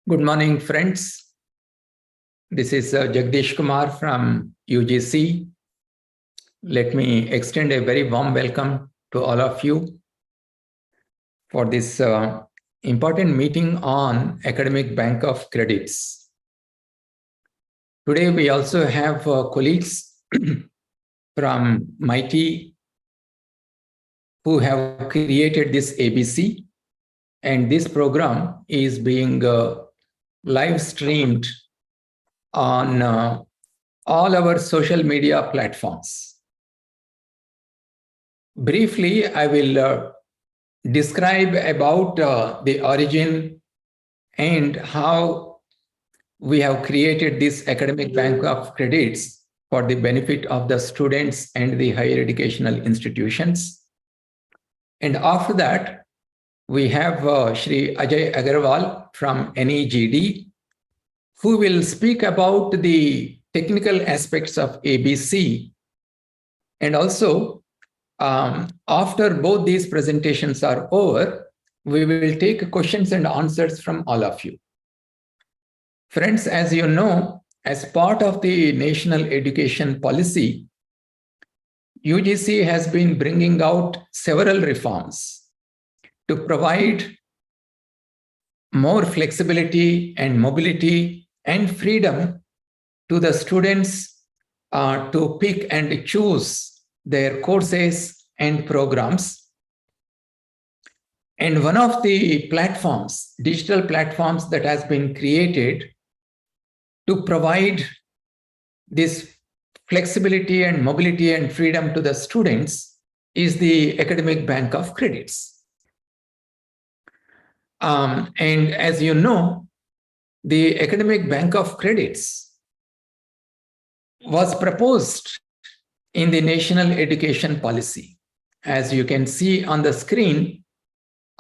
Good morning, friends. This is Jagadesh Kumar from UGC. Let me extend a very warm welcome to all of you for this important meeting on Academic Bank of Credits. Today, we also have colleagues from MIT who have created this ABC, and this program is being live streamed on all our social media platforms. Briefly, I will describe about the origin and how we have created this Academic Bank of Credits for the benefit of the students and the higher educational institutions. And after that, we have Shri Ajay Agarwal from NEGD, who will speak about the technical aspects of ABC. And also, after both these presentations are over, we will take questions and answers from all of you. Friends, as you know, as part of the national education policy, UGC has been bringing out several reforms to provide more flexibility and mobility and freedom to the students to pick and choose their courses and programs. And one of the platforms, digital platforms that has been created to provide this flexibility and mobility and freedom to the students is the Academic Bank of Credits. And as you know, the Academic Bank of Credits was proposed in the national education policy. As you can see on the screen,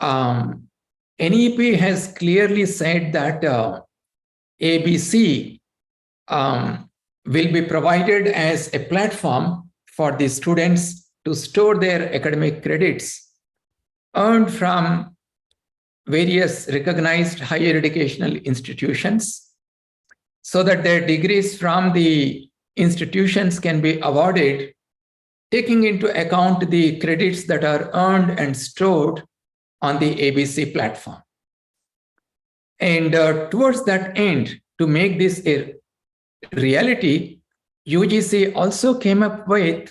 NEP has clearly said that ABC will be provided as a platform for the students to store their academic credits earned from various recognized higher educational institutions, so that their degrees from the institutions can be awarded, taking into account the credits that are earned and stored on the ABC platform. And towards that end, to make this a reality, UGC also came up with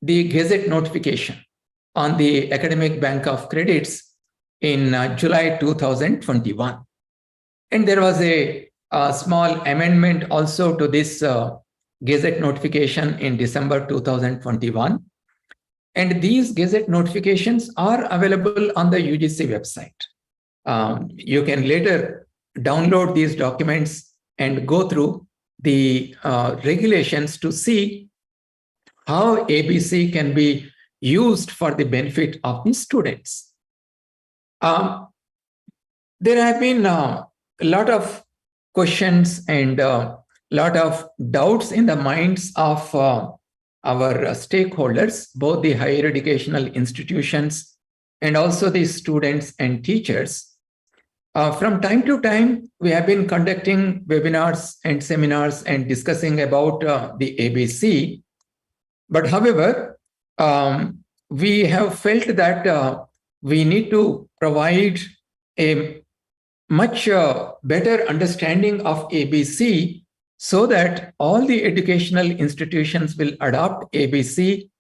the Gazette notification on the Academic Bank of Credits in July 2021. And there was a small amendment also to this Gazette notification in December 2021. And these Gazette notifications are available on the UGC website. You can later download these documents and go through the regulations to see how ABC can be used for the benefit of the students. There have been a lot of questions and a lot of doubts in the minds of our stakeholders, both the higher educational institutions and also the students and teachers. From time to time, we have been conducting webinars and seminars and discussing about the ABC. But however, we have felt that we need to provide a much better understanding of ABC so that all the educational institutions will adopt ABC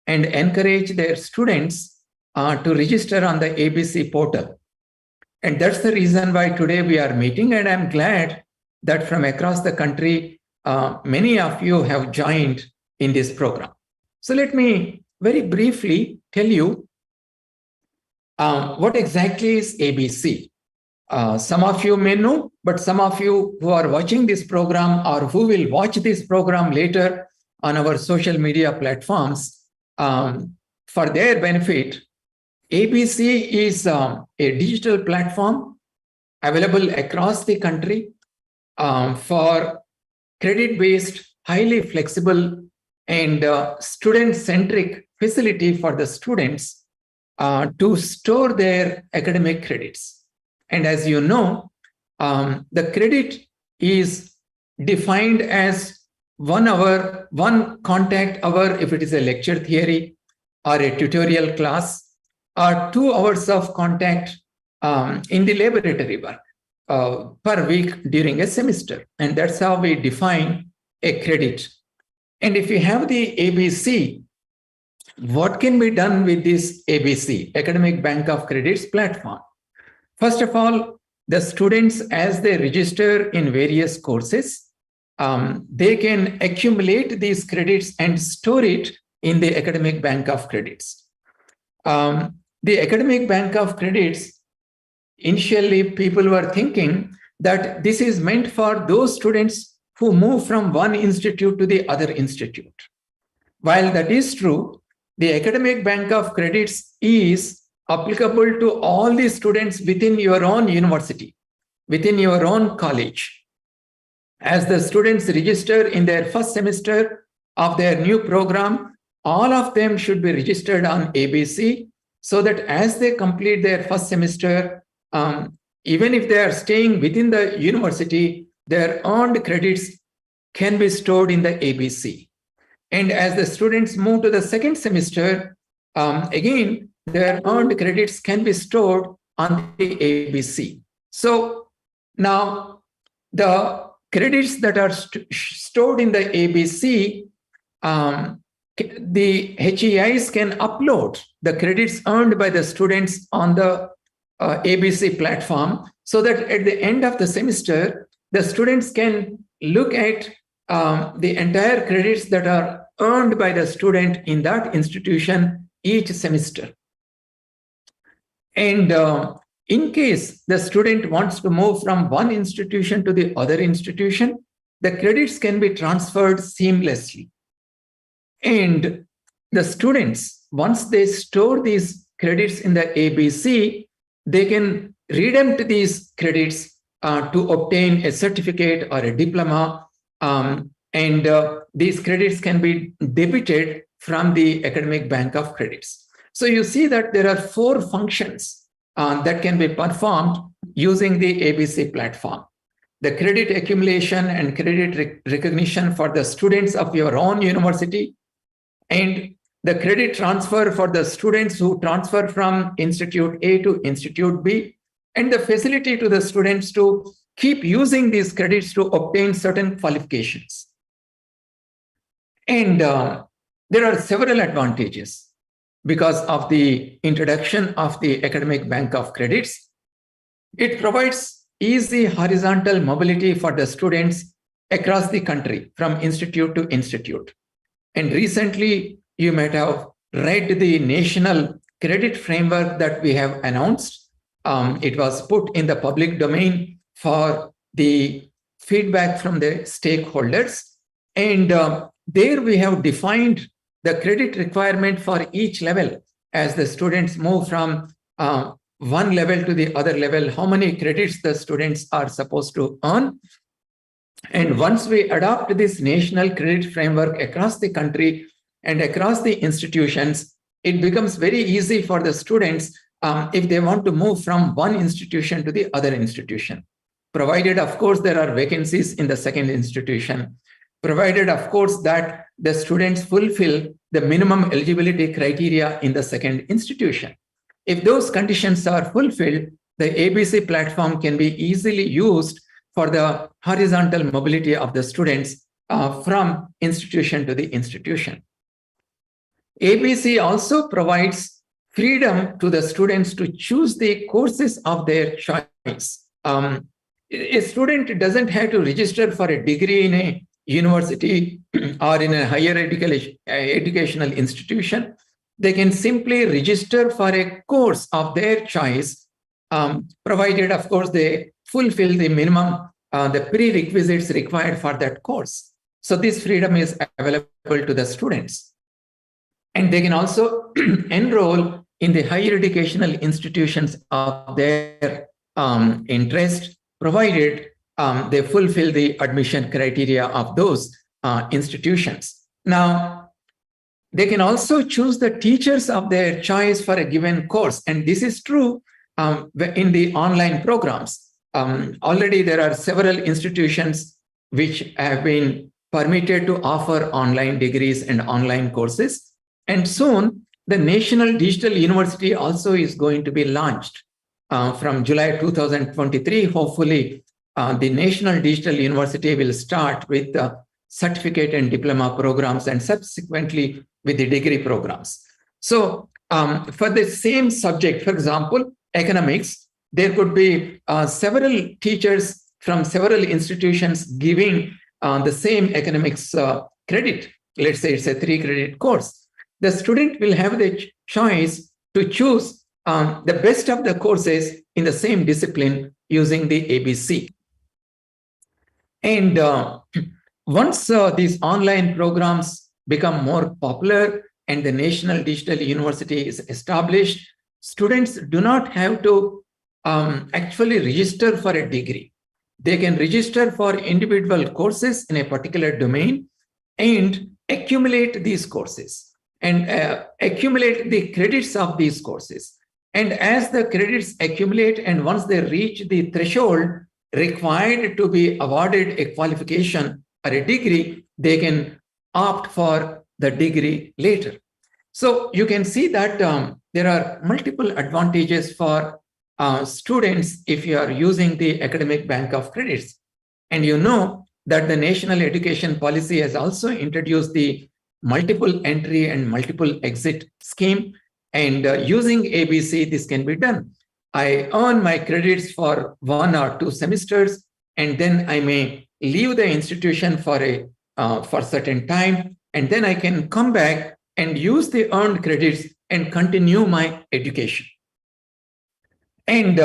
and encourage their students to register on the ABC portal. And that's the reason why today we are meeting, and I'm glad that from across the country, many of you have joined in this program. So let me very briefly tell you what exactly is ABC. Some of you may know, but some of you who are watching this program or who will watch this program later on our social media platforms, for their benefit, ABC is a digital platform available across the country for credit-based, highly flexible and student-centric facility for the students to store their academic credits. And as you know, the credit is defined as 1 hour, 1 contact hour if it is a lecture theory or a tutorial class, or 2 hours of contact in the laboratory work per week during a semester. And that's how we define a credit. And if you have the ABC, what can be done with this ABC, Academic Bank of Credits platform? First of all, the students, as they register in various courses, they can accumulate these credits and store it in the Academic Bank of Credits. The Academic Bank of Credits, initially people were thinking that this is meant for those students who move from one institute to the other institute. While that is true, the Academic Bank of Credits is applicable to all the students within your own university, within your own college. As the students register in their first semester of their new program, all of them should be registered on ABC, so that as they complete their first semester, even if they are staying within the university, their earned credits can be stored in the ABC. And as the students move to the second semester, again, their earned credits can be stored on the ABC. So now the credits that are stored in the ABC, the HEIs can upload the credits earned by the students on the ABC platform, so that at the end of the semester, the students can look at the entire credits that are earned by the student in that institution each semester. And in case the student wants to move from one institution to the other institution, the credits can be transferred seamlessly. And the students, once they store these credits in the ABC, they can redeem these credits to obtain a certificate or a diploma, and these credits can be debited from the Academic Bank of Credits. So you see that there are 4 functions that can be performed using the ABC platform. The credit accumulation and credit recognition for the students of your own university, and the credit transfer for the students who transfer from Institute A to Institute B, and the facility to the students to keep using these credits to obtain certain qualifications. And there are several advantages because of the introduction of the Academic Bank of Credits. It provides easy horizontal mobility for the students across the country from institute to institute. And recently, you might have read the national credit framework that we have announced. It was put in the public domain for the feedback from the stakeholders. And there we have defined the credit requirement for each level as the students move from one level to the other level, how many credits the students are supposed to earn. And once we adopt this national credit framework across the country and across the institutions, it becomes very easy for the students if they want to move from one institution to the other institution, provided, of course, there are vacancies in the second institution, provided, of course, that the students fulfill the minimum eligibility criteria in the second institution. If those conditions are fulfilled, the ABC platform can be easily used for the horizontal mobility of the students from institution to the institution. ABC also provides freedom to the students to choose the courses of their choice. A student doesn't have to register for a degree in a university or in a higher educational institution. They can simply register for a course of their choice, provided, of course, they fulfill the minimum, the prerequisites required for that course. So this freedom is available to the students. And they can also enroll in the higher educational institutions of their interest, provided they fulfill the admission criteria of those institutions. Now, they can also choose the teachers of their choice for a given course. And this is true in the online programs. already there are several institutions which have been permitted to offer online degrees and online courses. And soon, the National Digital University also is going to be launched from July 2023. Hopefully, the National Digital University will start with the certificate and diploma programs and subsequently with the degree programs. So for the same subject, for example, economics, there could be several teachers from several institutions giving the same economics credit. Let's say it's a 3-credit course. The student will have the choice to choose the best of the courses in the same discipline using the ABC. And once these online programs become more popular and the National Digital University is established, students do not have to actually register for a degree. They can register for individual courses in a particular domain and accumulate these courses and accumulate the credits of these courses. And as the credits accumulate and once they reach the threshold required to be awarded a qualification or a degree, they can opt for the degree later. So you can see that there are multiple advantages for students if you are using the academic bank of credits. And you know that the National Education Policy has also introduced the multiple entry and multiple exit scheme. And using ABC, this can be done. I earn my credits for 1 or 2 semesters, and then I may leave the institution for certain time, and then I can come back and use the earned credits and continue my education. And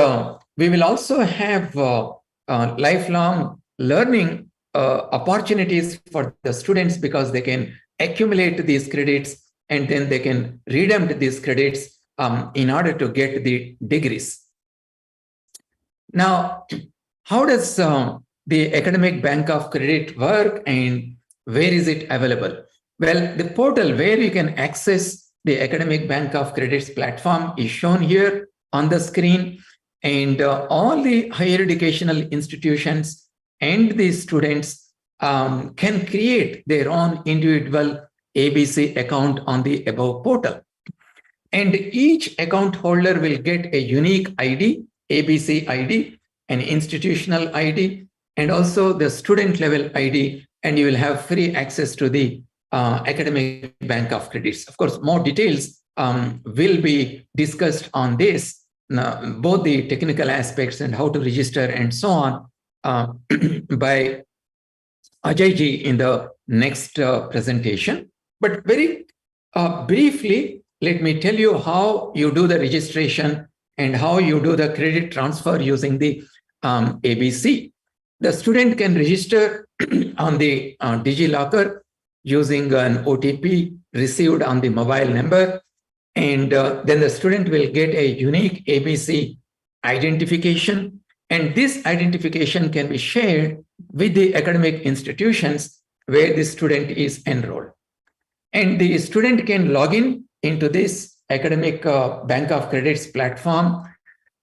we will also have lifelong learning opportunities for the students because they can accumulate these credits and then they can redeem these credits in order to get the degrees. Now, how does the academic bank of credit work and where is it available? Well, the portal where you can access the academic bank of credits platform is shown here on the screen, and all the higher educational institutions and the students can create their own individual ABC account on the above portal. And each account holder will get a unique ID, ABC ID, an institutional ID, and also the student level ID, and you will have free access to the academic bank of credits. Of course, more details will be discussed on this, both the technical aspects and how to register and so on by Ajay ji in the next presentation. But very briefly, let me tell you how you do the registration and how you do the credit transfer using the ABC. The student can register on the DigiLocker using an OTP received on the mobile number, and then the student will get a unique ABC identification, and this identification can be shared with the academic institutions where the student is enrolled. And the student can log in into this academic bank of credits platform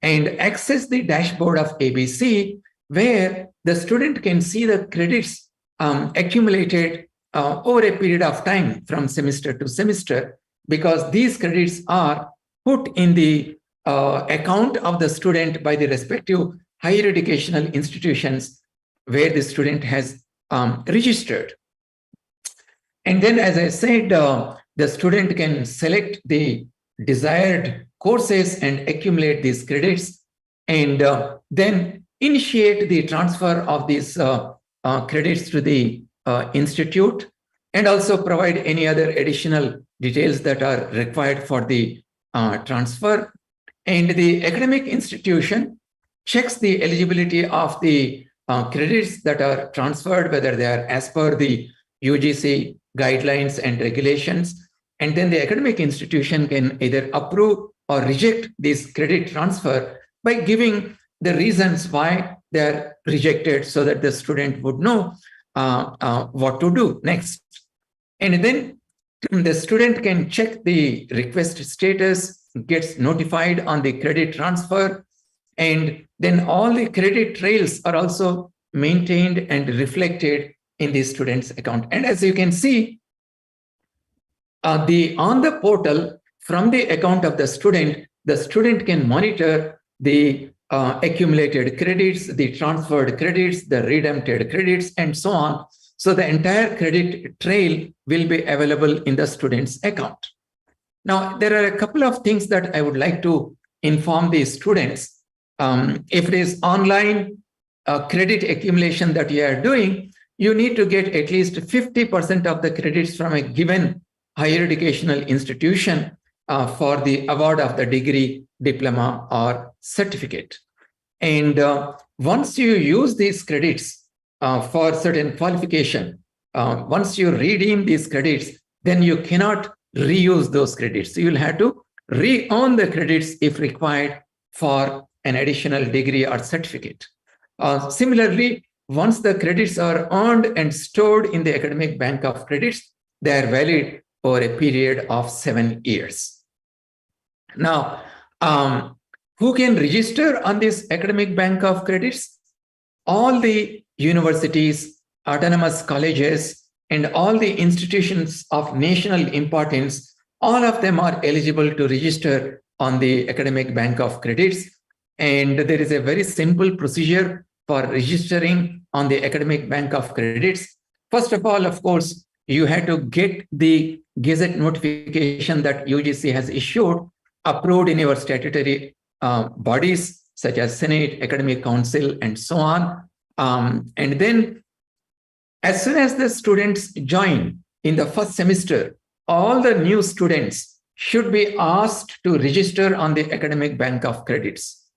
and access the dashboard of ABC, where the student can see the credits accumulated over a period of time from semester to semester, because these credits are put in the account of the student by the respective higher educational institutions where the student has registered. And then, as I said, the student can select the desired courses and accumulate these credits, and then initiate the transfer of these credits to the institute, and also provide any other additional details that are required for the transfer. And the academic institution checks the eligibility of the credits that are transferred, whether they are as per the UGC guidelines and regulations. And then the academic institution can either approve or reject this credit transfer by giving the reasons why they're rejected, so that the student would know what to do next. And then the student can check the request status, gets notified on the credit transfer, And then all the credit trails are also maintained and reflected in the student's account. And as you can see, on the portal, from the account of the student can monitor the accumulated credits, the transferred credits, the redempted credits, and so on. So the entire credit trail will be available in the student's account. Now, there are a couple of things that I would like to inform the students. If it is online credit accumulation that you are doing, you need to get at least 50% of the credits from a given higher educational institution for the award of the degree, diploma, or certificate. And once you use these credits for certain qualification, once you redeem these credits, then you cannot reuse those credits. So you'll have to re-earn the credits if required for an additional degree or certificate. Similarly, once the credits are earned and stored in the academic bank of credits, they are valid over a period of 7 years. Now, who can register on this academic bank of credits? All the universities, autonomous colleges, and all the institutions of national importance, all of them are eligible to register on the academic bank of credits. And there is a very simple procedure for registering on the academic bank of credits. First of all, of course, you have to get the Gazette notification that UGC has issued, approved in your statutory bodies such as Senate, Academic Council, and so on. And then as soon as the students join in the first semester, all the new students should be asked to register on the academic bank of credits.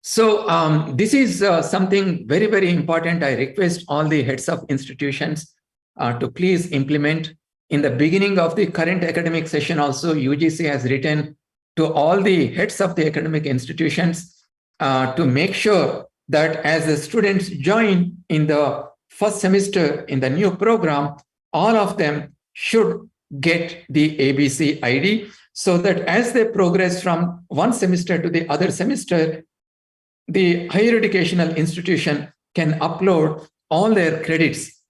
So this is something very, very important. I request all the heads of institutions to please implement. In the beginning of the current academic session also, UGC has written to all the heads of the academic institutions to make sure that as the students join in the first semester in the new program, all of them should get the ABC ID, so that as they progress from one semester to the other semester, the higher educational institution can upload all their credits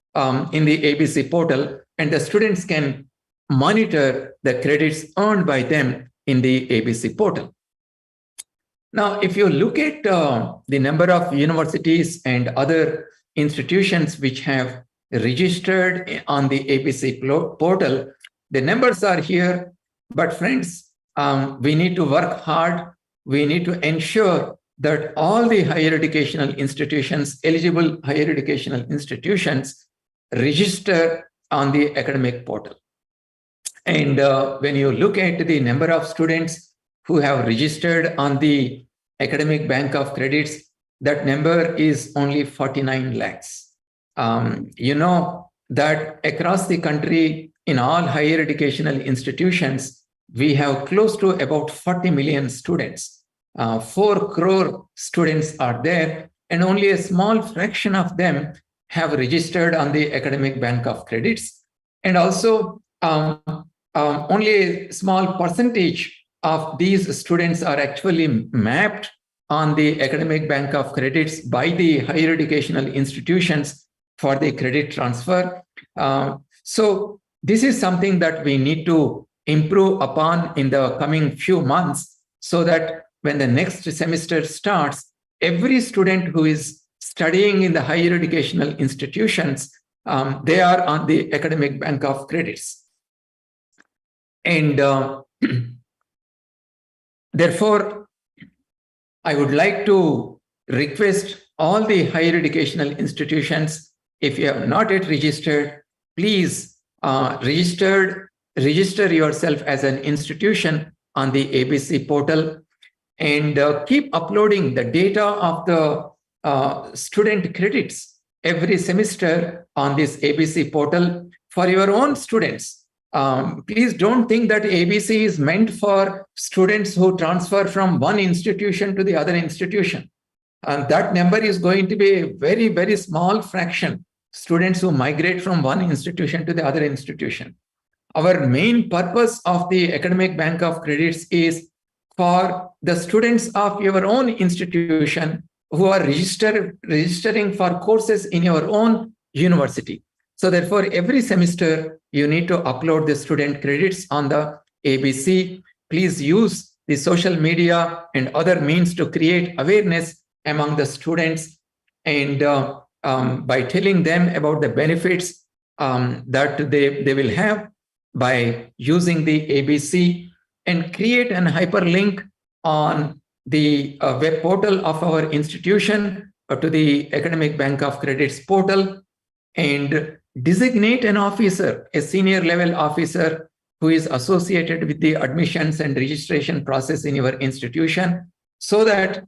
in the ABC portal, and the students can monitor the credits earned by them in the ABC portal. Now, if you look at the number of universities and other institutions which have registered on the ABC portal, the numbers are here. But friends, we need to work hard. We need to ensure that all the higher educational institutions, eligible higher educational institutions, register on the academic portal. And when you look at the number of students who have registered on the academic bank of credits, that number is only 49 lakhs. You know that across the country, in all higher educational institutions, we have close to about 40 million students. 4 crore students are there, and only a small fraction of them have registered on the academic bank of credits. And also, only a small percentage of these students are actually mapped on the academic bank of credits by the higher educational institutions for the credit transfer. So this is something that we need to improve upon in the coming few months, so that when the next semester starts, every student who is studying in the higher educational institutions, they are on the academic bank of credits. And therefore, I would like to request all the higher educational institutions, if you have not yet registered, please register yourself as an institution on the ABC portal, and keep uploading the data of the student credits every semester on this ABC portal for your own students. Please don't think that ABC is meant for students who transfer from one institution to the other institution. That number is going to be a very, very small fraction, students who migrate from one institution to the other institution. Our main purpose of the academic bank of credits is for the students of your own institution who are registering for courses in your own university. So therefore, every semester, you need to upload the student credits on the ABC. Please use the social media and other means to create awareness among the students, and by telling them about the benefits that they will have by using the ABC, and create an hyperlink on the web portal of our institution to the Academic Bank of Credits portal, and designate an officer, a senior level officer who is associated with the admissions and registration process in your institution, so that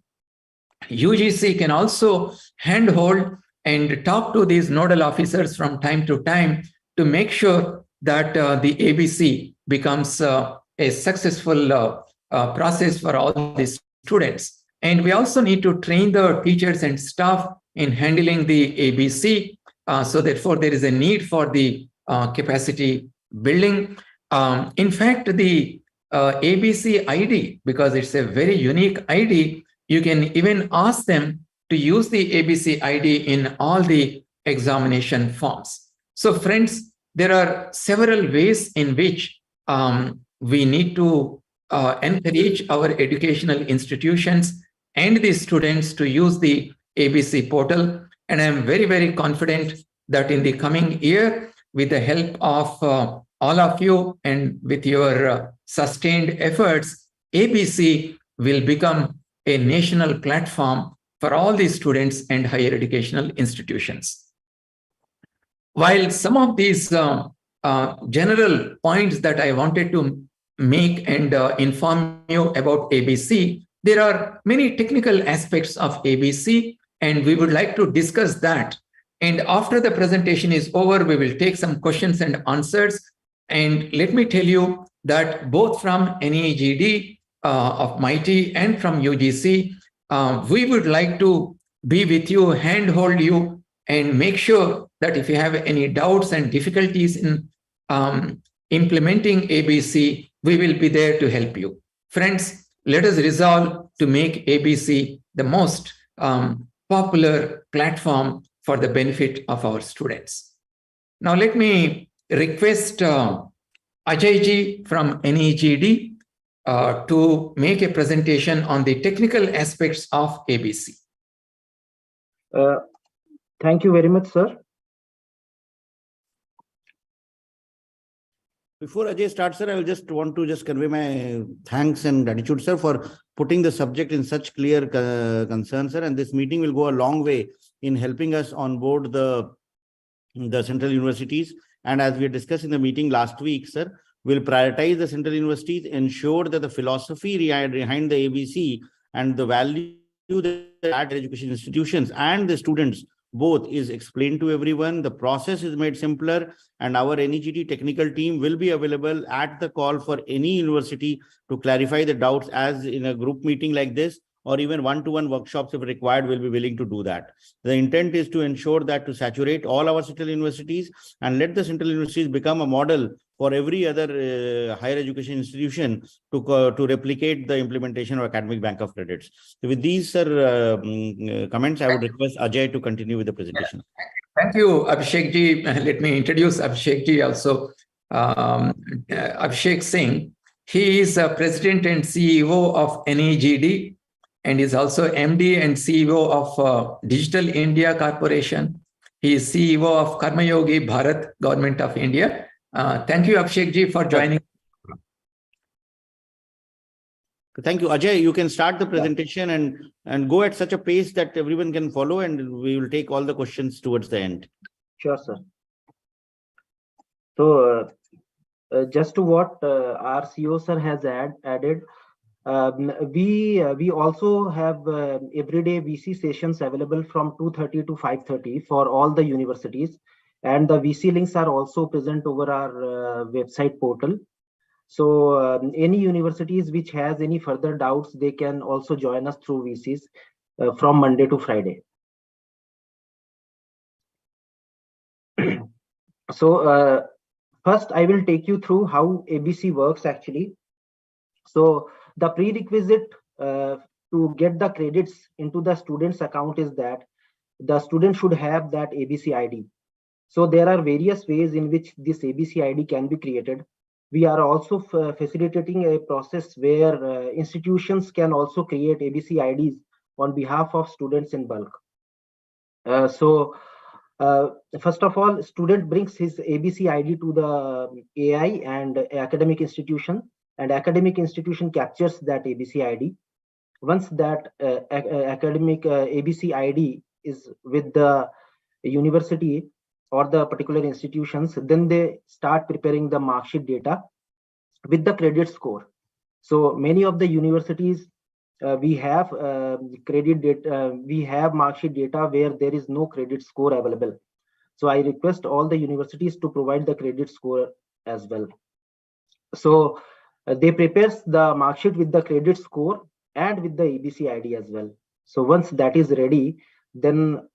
UGC can also handhold and talk to these nodal officers from time to time to make sure that the ABC becomes a successful process for all the students. And we also need to train the teachers and staff in handling the ABC. So therefore, there is a need for the capacity building. In fact, the ABC ID, because it's a very unique ID, you can even ask them to use the ABC ID in all the examination forms. So friends, there are several ways in which we need to encourage our educational institutions and the students to use the ABC portal. And I'm very, very confident that in the coming year, with the help of all of you and with your sustained efforts, ABC will become a national platform for all the students and higher educational institutions. While some of these general points that I wanted to make and inform you about ABC, there are many technical aspects of ABC, and we would like to discuss that. And after the presentation is over, we will take some questions and answers. And let me tell you that both from NEGD of MIT and from UGC, we would like to be with you, handhold you, and make sure that if you have any doubts and difficulties in implementing ABC, we will be there to help you. Friends, let us resolve to make ABC the most popular platform for the benefit of our students. Now, let me request Ajay ji from NEGD to make a presentation on the technical aspects of ABC. Thank you very much, sir. Before Ajay starts, sir, I will just want to convey my thanks and gratitude, sir, for putting the subject in such clear concern, sir. And this meeting will go a long way in helping us onboard the central universities. And as we discussed in the meeting last week, sir, we'll prioritize the central universities, ensure that the philosophy behind the ABC and the value that education institutions and the students both is explained to everyone. The process is made simpler, and our NEGD technical team will be available at the call for any university to clarify the doubts, as in a group meeting like this, or even one-to-one workshops if required, will be willing to do that. The intent is to ensure that to saturate all our central universities and let the central universities become a model for every other higher education institution to replicate the implementation of Academic Bank of Credits. So with these, sir, comments, I would request Ajay to continue with the presentation. Thank you, Abhishek ji. Let me introduce Abhishek ji also. Abhishek Singh, he is President and CEO of NEGD, and is also MD and CEO of Digital India Corporation. He is CEO of Karmayogi Bharat, Government of India. Thank you, Abhishek ji, for joining. Thank you. Ajay, you can start the presentation and go at such a pace that everyone can follow, and we will take all the questions towards the end. Sure, sir. So, just to what our CEO sir has added, we also have everyday VC sessions available from 2:30 to 5:30 for all the universities, and the VC links are also present over our website portal. So any universities which has any further doubts, they can also join us through VCs from Monday to Friday. So first I will take you through how ABC works actually. So The prerequisite to get the credits into the student's account is that the student should have that ABC ID. So there are various ways in which this ABC ID can be created. We are also facilitating a process where institutions can also create ABC IDs on behalf of students in bulk. First of all, student brings his ABC ID to the AI and academic institution, and academic institution captures that ABC ID. Once that academic ABC ID is with the university or the particular institutions, then they start preparing the mark sheet data with the credit score. So many of the universities, we have credit data, we have mark sheet data where there is no credit score available. So I request all the universities to provide the credit score as well. So they prepares the mark sheet with the credit score and with the ABC ID as well. So once that is ready, then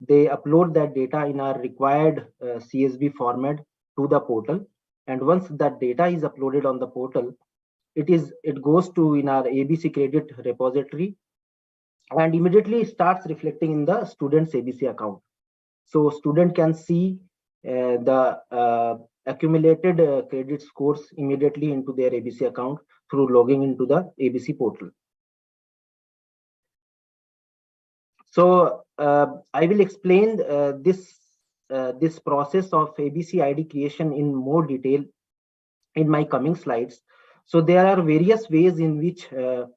they upload that data in our required CSV format to the portal. And once that data is uploaded on the portal, it goes to in our ABC credit repository and immediately starts reflecting in the student's ABC account. So student can see the accumulated credit scores immediately into their ABC account through logging into the ABC portal. So I will explain this process of ABC ID creation in more detail in my coming slides. So there are various ways in which a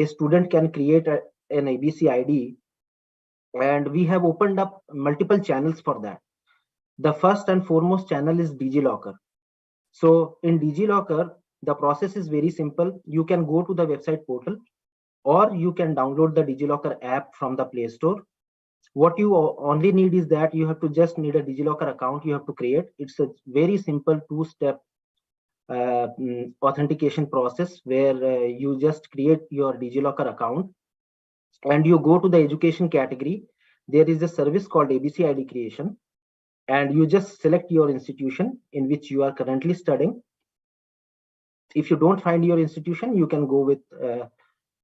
student can create an ABC ID, and we have opened up multiple channels for that. The first and foremost channel is DigiLocker. So in DigiLocker, the process is very simple. You can go to the website portal, or you can download the DigiLocker app from the Play Store. What you only need is that you have to just need a DigiLocker account you have to create. It's a very simple two-step authentication process where you just create your DigiLocker account and you go to the education category. There is a service called ABC ID creation, and you just select your institution in which you are currently studying. If you don't find your institution, you can go with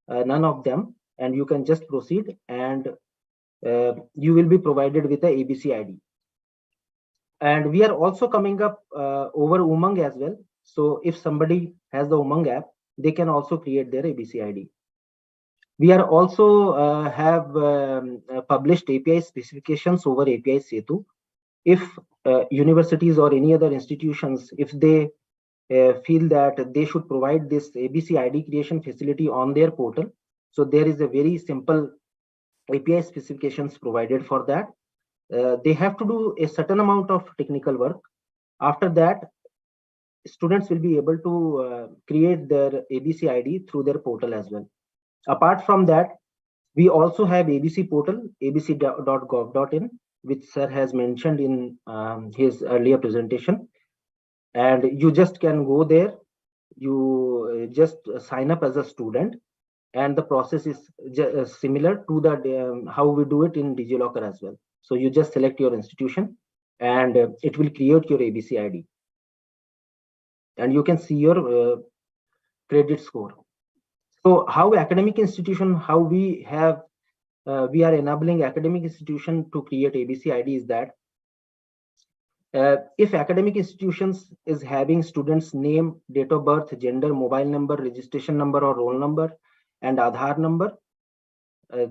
none of them, and you can just proceed, and you will be provided with the ABC ID. And we are also coming up over Umang as well. So if somebody has the Umang app, they can also create their ABC ID. We are also have published API specifications over API Setu. If universities or any other institutions, if they feel that they should provide this ABC ID creation facility on their portal, so there is a very simple API specifications provided for that. They have to do a certain amount of technical work. After that, students will be able to create their ABC ID through their portal as well. Apart from that, we also have ABC portal, abc.gov.in, which sir has mentioned in his earlier presentation. And you just can go there, you just sign up as a student, and the process is similar to the how we do it in DigiLocker as well. So you just select your institution and it will create your ABC ID. And you can see your credit score. So how academic institution, how we have, we are enabling academic institution to create ABC ID is that if academic institutions is having students' name, date of birth, gender, mobile number, registration number or roll number, and Aadhaar number,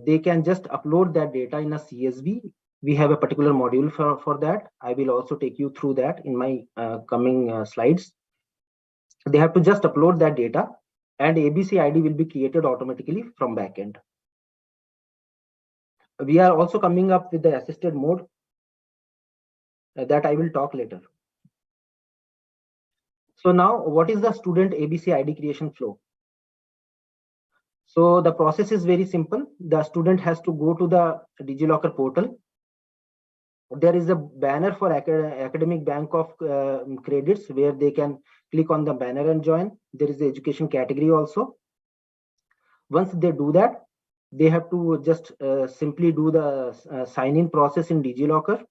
they can just upload that data in a CSV. We have a particular module for that. I will also take you through that in my coming slides. They have to just upload that data, and ABC ID will be created automatically from backend. We are also coming up with the assisted mode that I will talk later. So now, what is the student ABC ID creation flow? So the process is very simple. The student has to go to the DigiLocker portal. There is a banner for academic bank of credits where they can click on the banner and join. There is the education category also. Once they do that, they have to just simply do the sign-in process in DigiLocker.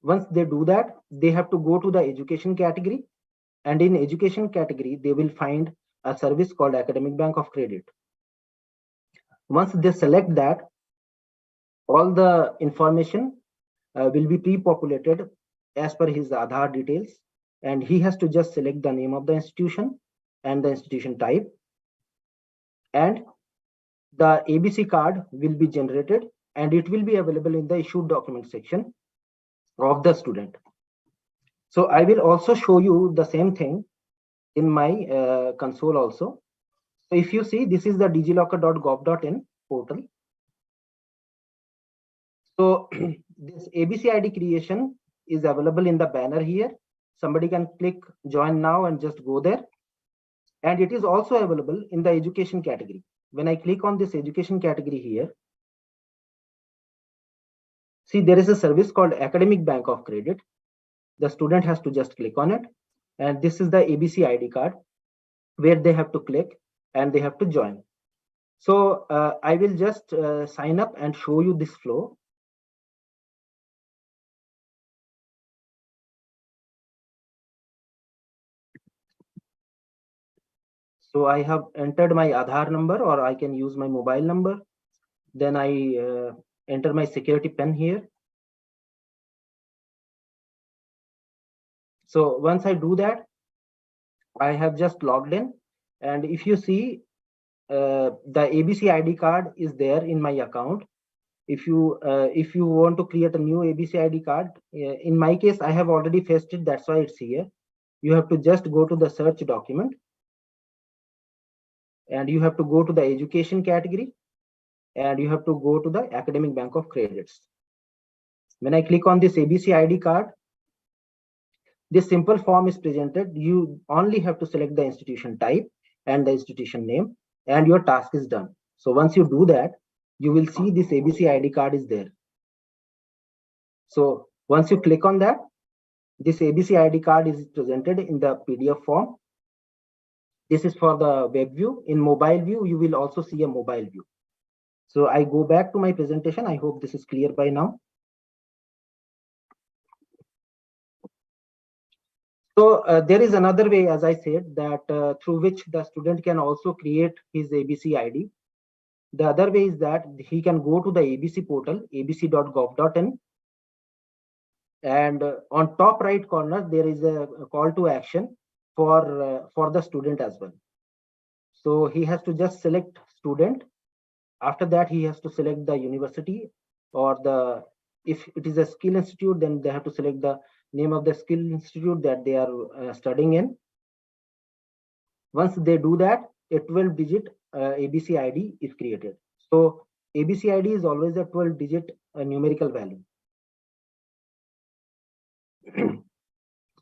Once they do that, they have to go to the education category, and in education category, they will find a service called Academic Bank of Credit. Once they select that, all the information will be pre-populated as per his Aadhaar details, and he has to just select the name of the institution and the institution type, and the ABC card will be generated and it will be available in the issued document section of the student. So I will also show you the same thing in my console also. So if you see, this is the digilocker.gov.in portal. So this ABC ID creation is available in the banner here. Somebody can click join now and just go there. And it is also available in the education category. When I click on this education category here, see there is a service called Academic Bank of Credit. The student has to just click on it. And this is the ABC ID card where they have to click and they have to join. So I will just sign up and show you this flow. So I have entered my Aadhaar number, or I can use my mobile number. Then I enter my security PIN here. So once I do that, I have just logged in. And if you see, the ABC ID card is there in my account. If you want to create a new ABC ID card, in my case, I have already faced it. That's why it's here. You have to just go to the search document. And you have to go to the education category, and you have to go to the Academic Bank of Credits. When I click on this ABC ID card, this simple form is presented. You only have to select the institution type and the institution name, and your task is done. So once you do that, you will see this ABC ID card is there. So once you click on that, this ABC ID card is presented in the PDF form. This is for the web view. In mobile view, you will also see a mobile view. So I go back to my presentation. I hope this is clear by now. So there is another way, as I said, that through which the student can also create his ABC ID. The other way is that he can go to the ABC portal, abc.gov.in, and on top right corner, there is a call to action for the student as well. So he has to just select student. After that, he has to select the university, or if it is a skill institute, then they have to select the name of the skill institute that they are studying in. Once they do that, a 12-digit ABC ID is created. So ABC ID is always a 12-digit numerical value.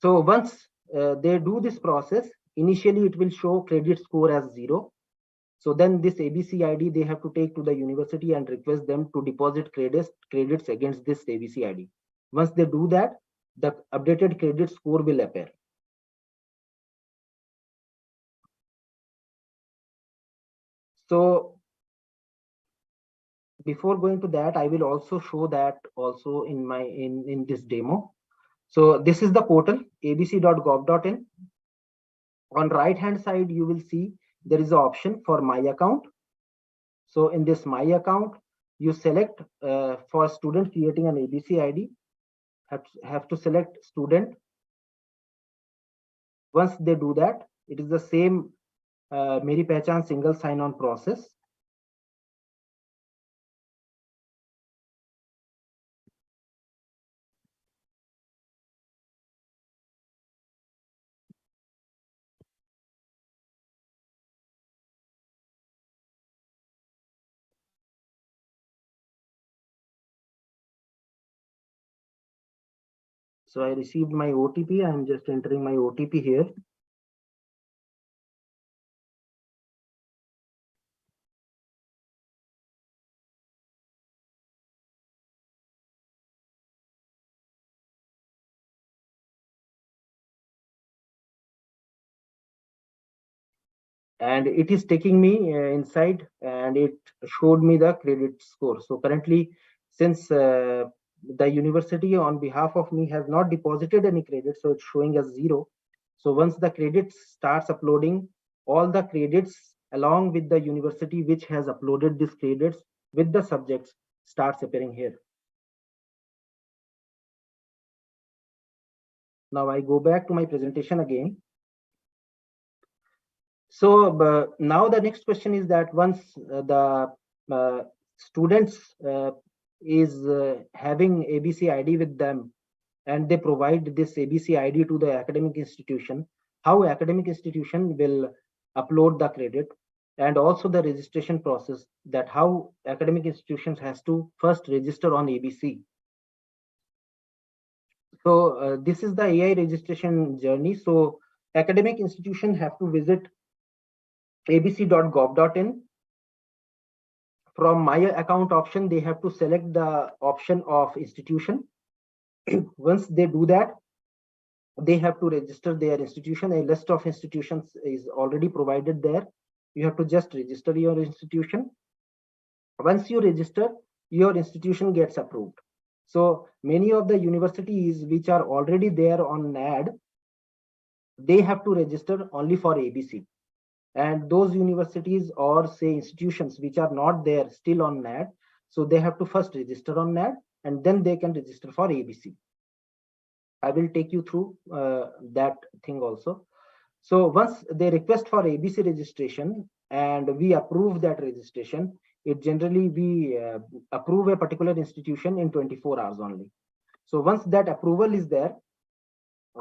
So once they do this process, initially it will show credit score as 0. So then this ABC ID they have to take to the university and request them to deposit credits against this ABC ID. Once they do that, the updated credit score will appear. So before going to that, I will also show that also in this demo. So this is the portal, abc.gov.in. On right hand side, you will see there is an option for my account. So in this my account, you select for student creating an ABC ID, have to select student. Once they do that, it is the same Meri Pehchan single sign-on process. So I received my OTP. I'm just entering my OTP here. And it is taking me inside, and it showed me the credit score. So currently, since the university on behalf of me has not deposited any credit, so it's showing as 0. So once the credit starts uploading, all the credits along with the university which has uploaded these credits with the subjects starts appearing here. Now I go back to my presentation again. So now the next question is that once the students is having ABC ID with them and they provide this ABC ID to the academic institution, how academic institution will upload the credit, and also the registration process, that how academic institutions has to first register on ABC. So this is the AI registration journey. So academic institution have to visit abc.gov.in. From my account option, they have to select the option of institution. Once they do that, they have to register their institution. A list of institutions is already provided there. You have to just register your institution. Once you register, your institution gets approved. So many of the universities which are already there on NAD, they have to register only for ABC. And those universities or say institutions which are not there still on NAD, so they have to first register on NAD and then they can register for ABC. I will take you through that thing also. So once they request for ABC registration and we approve that registration, it generally we approve a particular institution in 24 hours only. So once that approval is there,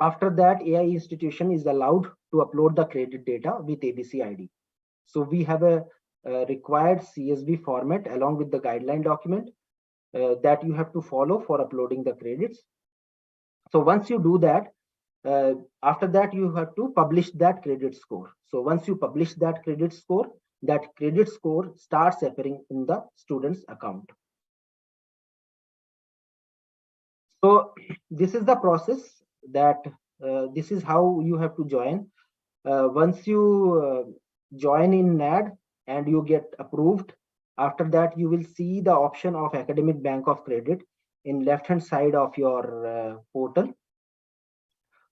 after that AI institution is allowed to upload the credit data with ABC ID. So we have a required CSV format along with the guideline document that you have to follow for uploading the credits. So once you do that, after that you have to publish that credit score. So once you publish that credit score starts appearing in the student's account. So this is the process that this is how you have to join. Once you join in NAD and you get approved, after that you will see the option of academic bank of credit in left hand side of your portal.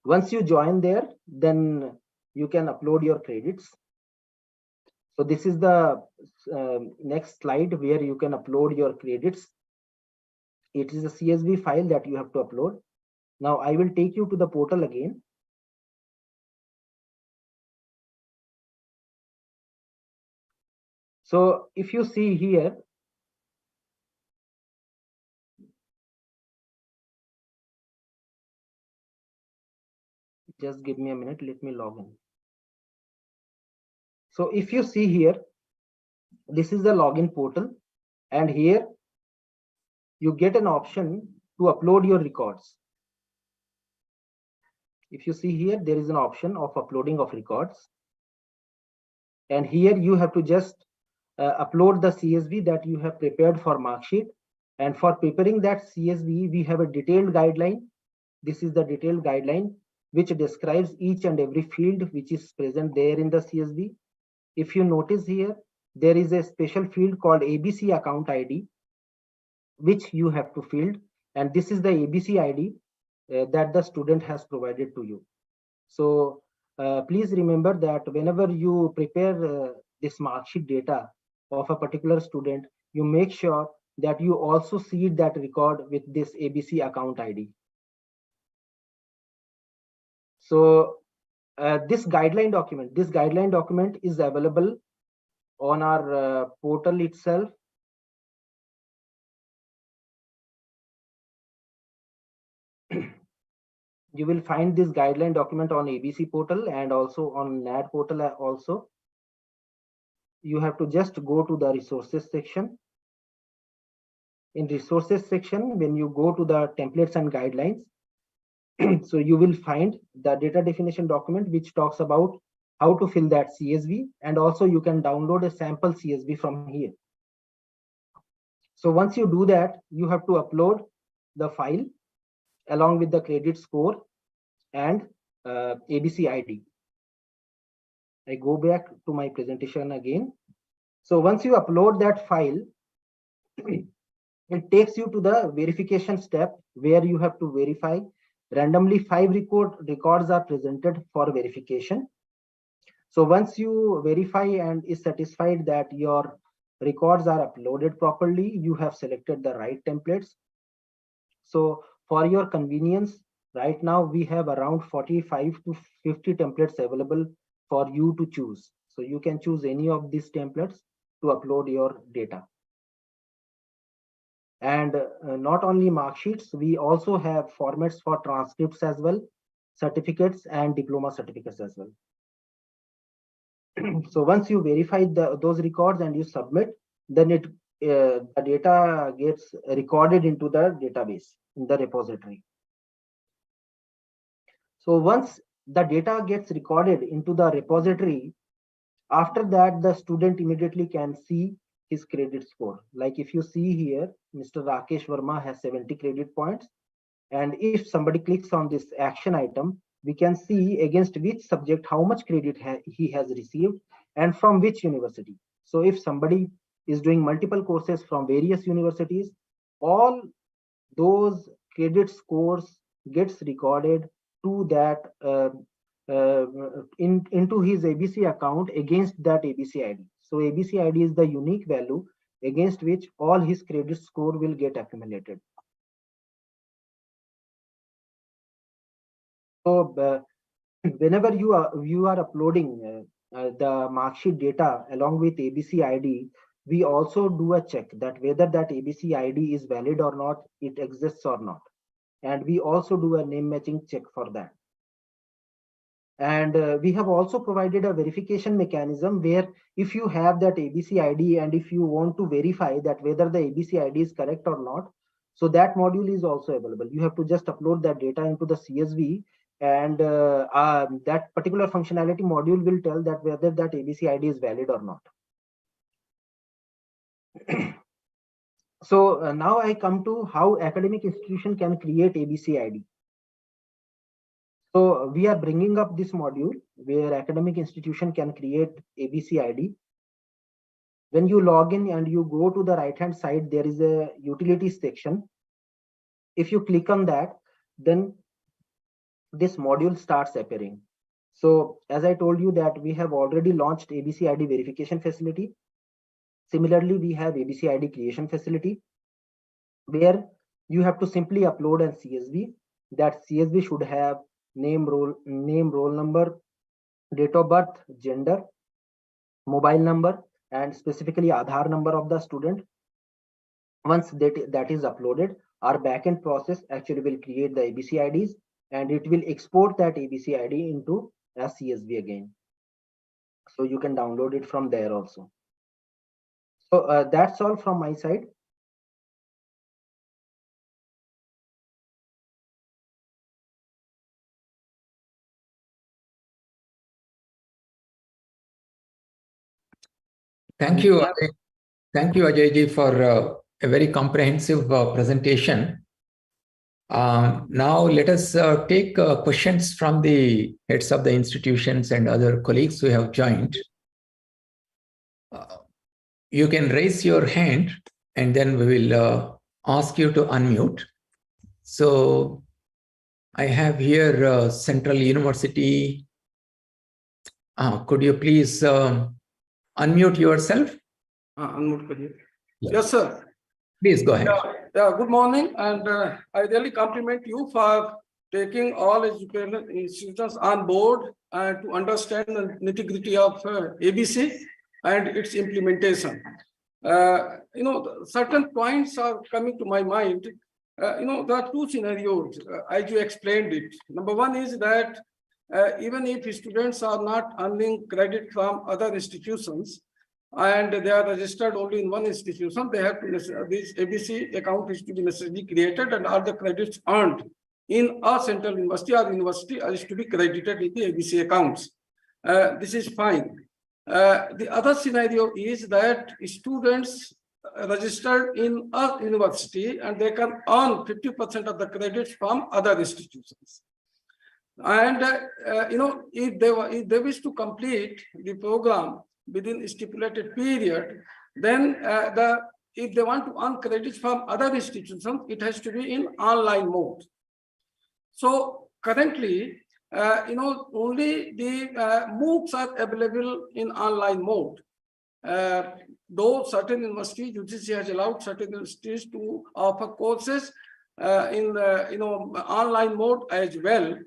Once you join there, then you can upload your credits. So this is the next slide where you can upload your credits. It is a CSV file that you have to upload. Now I will take you to the portal again. So if you see here, just give me a minute, let me log in. So if you see here, this is the login portal, and here you get an option to upload your records. If you see here, there is an option of uploading of records. And here you have to just upload the CSV that you have prepared for marksheet. And for preparing that CSV, we have a detailed guideline. This is the detailed guideline which describes each and every field which is present there in the CSV. If you notice here, there is a special field called ABC account ID, which you have to fill. And this is the ABC ID that the student has provided to you. So please remember that whenever you prepare this marksheet data of a particular student, you make sure that you also seed that record with this ABC account ID. So this guideline document is available on our portal itself. You will find this guideline document on ABC portal and also on NAD portal also. You have to just go to the resources section. In resources section, when you go to the templates and guidelines, so you will find the data definition document which talks about how to fill that CSV, and also you can download a sample CSV from here. So once you do that, you have to upload the file along with the credit score and ABC ID. I go back to my presentation again. So once you upload that file, it takes you to the verification step where you have to verify. Randomly 5 records are presented for verification. So once you verify and is satisfied that your records are uploaded properly, you have selected the right templates. So for your convenience, right now we have around 45 to 50 templates available for you to choose. So you can choose any of these templates to upload your data. And not only mark sheets, we also have formats for transcripts as well, certificates and diploma certificates as well. So once you verify those records and you submit, then the data gets recorded into the database in the repository. So once the data gets recorded into the repository, after that the student immediately can see his credit score. Like if you see here, Mr. Rakesh Verma has 70 credit points. And if somebody clicks on this action item, we can see against which subject how much credit he has received and from which university. So if somebody is doing multiple courses from various universities, all those credit scores gets recorded to that into his ABC account against that ABC ID. So ABC ID is the unique value against which all his credit score will get accumulated. So whenever you are uploading the marksheet data along with ABC ID, we also do a check that whether that ABC ID is valid or not, it exists or not. And we also do a name matching check for that. And we have also provided a verification mechanism where if you have that ABC ID and if you want to verify that whether the ABC ID is correct or not, so that module is also available. You have to just upload that data into the CSV, and that particular functionality module will tell that whether that ABC ID is valid or not. So now I come to how academic institution can create ABC ID. So we are bringing up this module where academic institution can create ABC ID. When you log in and you go to the right hand side, there is a utilities section. If you click on that, then this module starts appearing. So as I told you that we have already launched ABC ID verification facility. Similarly, we have ABC ID creation facility where you have to simply upload an CSV. That CSV should have name, roll number, date of birth, gender, mobile number, and specifically Aadhaar number of the student. Once that is uploaded, our backend process actually will create the ABC IDs and it will export that ABC ID into a CSV again. So you can download it from there also. So that's all from my side. Thank you. Thank you, Ajay, for a very comprehensive presentation. Now let us take questions from the heads of the institutions and other colleagues who have joined. You can raise your hand and then we will ask you to unmute. So I have here Central University. Could you please unmute yourself? Unmute. Yeah. Yes, sir. Please go ahead. Yeah, good morning, and I really compliment you for taking all educational institutions on board and to understand the nitty-gritty of ABC and its implementation. Certain points are coming to my mind. There are two scenarios, as you explained it. Number one is that even if students are not earning credit from other institutions, and they are registered only in one institution, they have to, this ABC account is to be necessarily created and all the credits earned in a central university or university is to be credited in the ABC accounts. This is fine. The other scenario is that students registered in a university and they can earn 50% of the credits from other institutions. And if they wish to complete the program within a stipulated period, then if they want to earn credits from other institutions, it has to be in online mode. So currently, only the MOOCs are available in online mode. Though certain universities, UGC has allowed certain universities to offer courses in the online mode as well.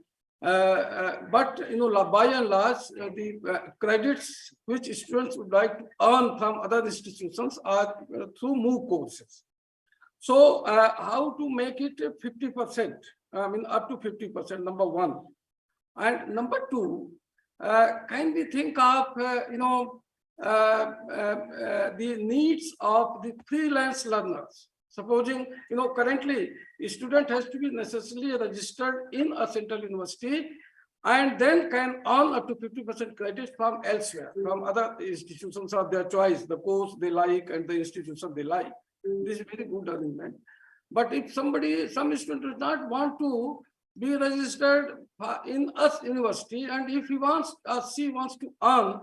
But by and large, the credits which students would like to earn from other institutions are through MOOC courses. So how to make it 50%? I mean, up to 50%, number one. And number two, can we think of, the needs of the freelance learners? Supposing, currently a student has to be necessarily registered in a central university and then can earn up to 50% credit from elsewhere, from other institutions of their choice, the course they like and the institution they like. This is very good arrangement. But if some student does not want to be registered in a university, and if he wants or she wants to earn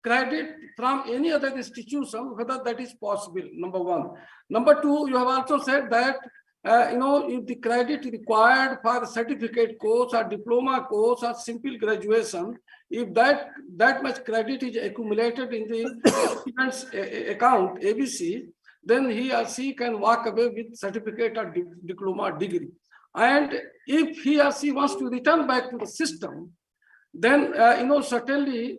credit from any other institution, whether that is possible, number one. Number two, you have also said that, if the credit required for a certificate course or diploma course or simple graduation, if that much credit is accumulated in the student's account, ABC, then he or she can walk away with certificate or diploma degree. And if he or she wants to return back to the system, then certainly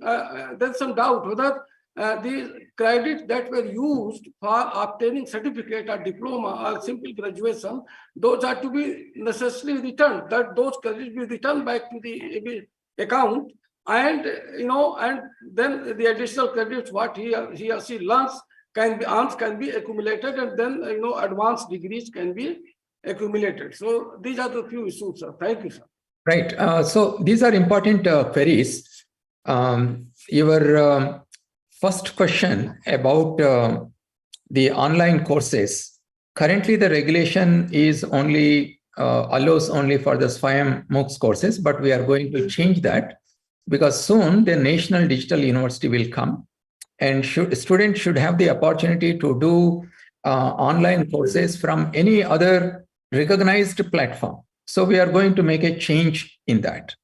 there's some doubt whether the credits that were used for obtaining certificate or diploma or simple graduation, those are to be necessarily returned. That those credits be returned back to the account, and and then the additional credits what he or she learns can be accumulated, and then advanced degrees can be accumulated. So these are the few issues, sir. Thank you, sir. Right. So these are important queries. Your first question about the online courses. Currently, the regulation is only allows only for the SWAYAM MOOCs courses, but we are going to change that because soon the National Digital University will come, and students should have the opportunity to do online courses from any other recognized platform. So we are going to make a change in that.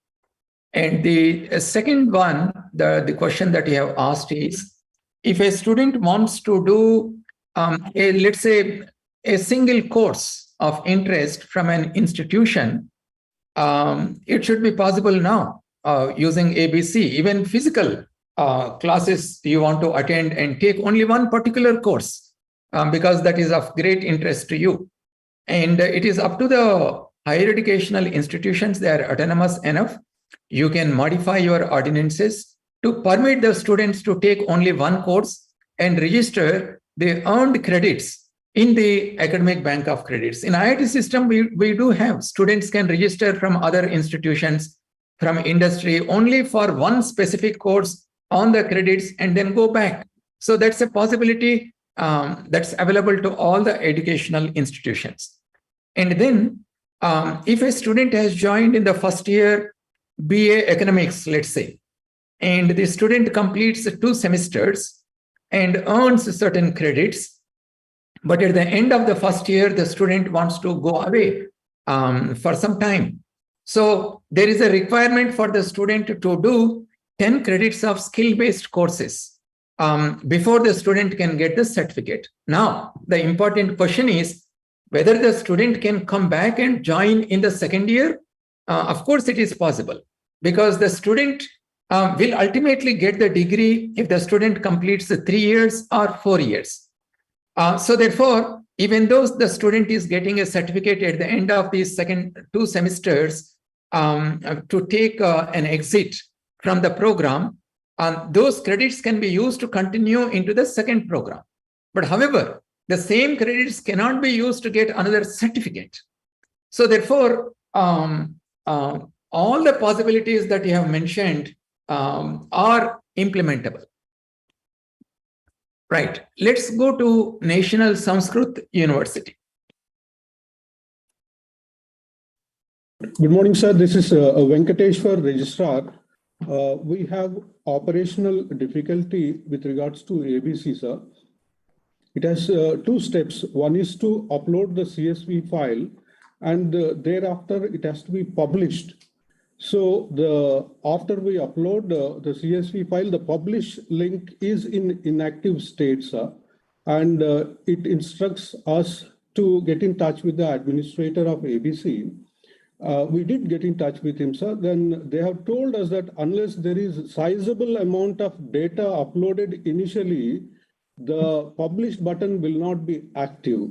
And the second one, the question that you have asked is, if a student wants to do let's say a single course of interest from an institution, it should be possible now using ABC. Even physical classes you want to attend and take only one particular course because that is of great interest to you. And it is up to the higher educational institutions, they are autonomous enough. You can modify your ordinances to permit the students to take only one course and register the earned credits in the academic bank of credits. In IIT system, we do have students can register from other institutions, from industry, only for one specific course on the credits and then go back. So that's a possibility that's available to all the educational institutions. And then if a student has joined in the first year BA economics, let's say, and the student completes 2 semesters and earns certain credits, but at the end of the first year, the student wants to go away for some time. So there is a requirement for the student to do 10 credits of skill-based courses before the student can get the certificate. Now, the important question is whether the student can come back and join in the second year. Of course, it is possible because the student will ultimately get the degree if the student completes the 3 years or 4 years. So therefore, even though the student is getting a certificate at the end of these second 2 semesters to take an exit from the program, those credits can be used to continue into the second program. But however, the same credits cannot be used to get another certificate. So therefore, all the possibilities that you have mentioned are implementable. Right. Let's go to National Sanskrit University. Good morning, sir. This is Venkateshwar, Registrar. We have operational difficulty with regards to ABC, sir. It has 2 steps. One is to upload the CSV file, and thereafter it has to be published. So after we upload the CSV file, the publish link is in inactive state, sir, and it instructs us to get in touch with the administrator of ABC. We did get in touch with him, sir. Then they have told us that unless there is sizable amount of data uploaded initially, the publish button will not be active.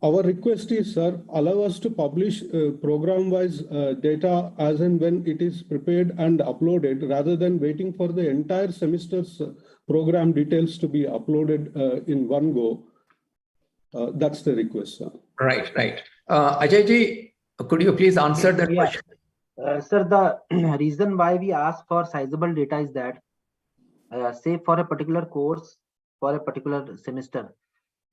Our request is, sir, allow us to publish program-wise data as and when it is prepared and uploaded, rather than waiting for the entire semester's program details to be uploaded in one go. That's the request, sir. Right. Ajay ji, could you please answer that question? Sir, the reason why we ask for sizable data is that, say for a particular course, for a particular semester,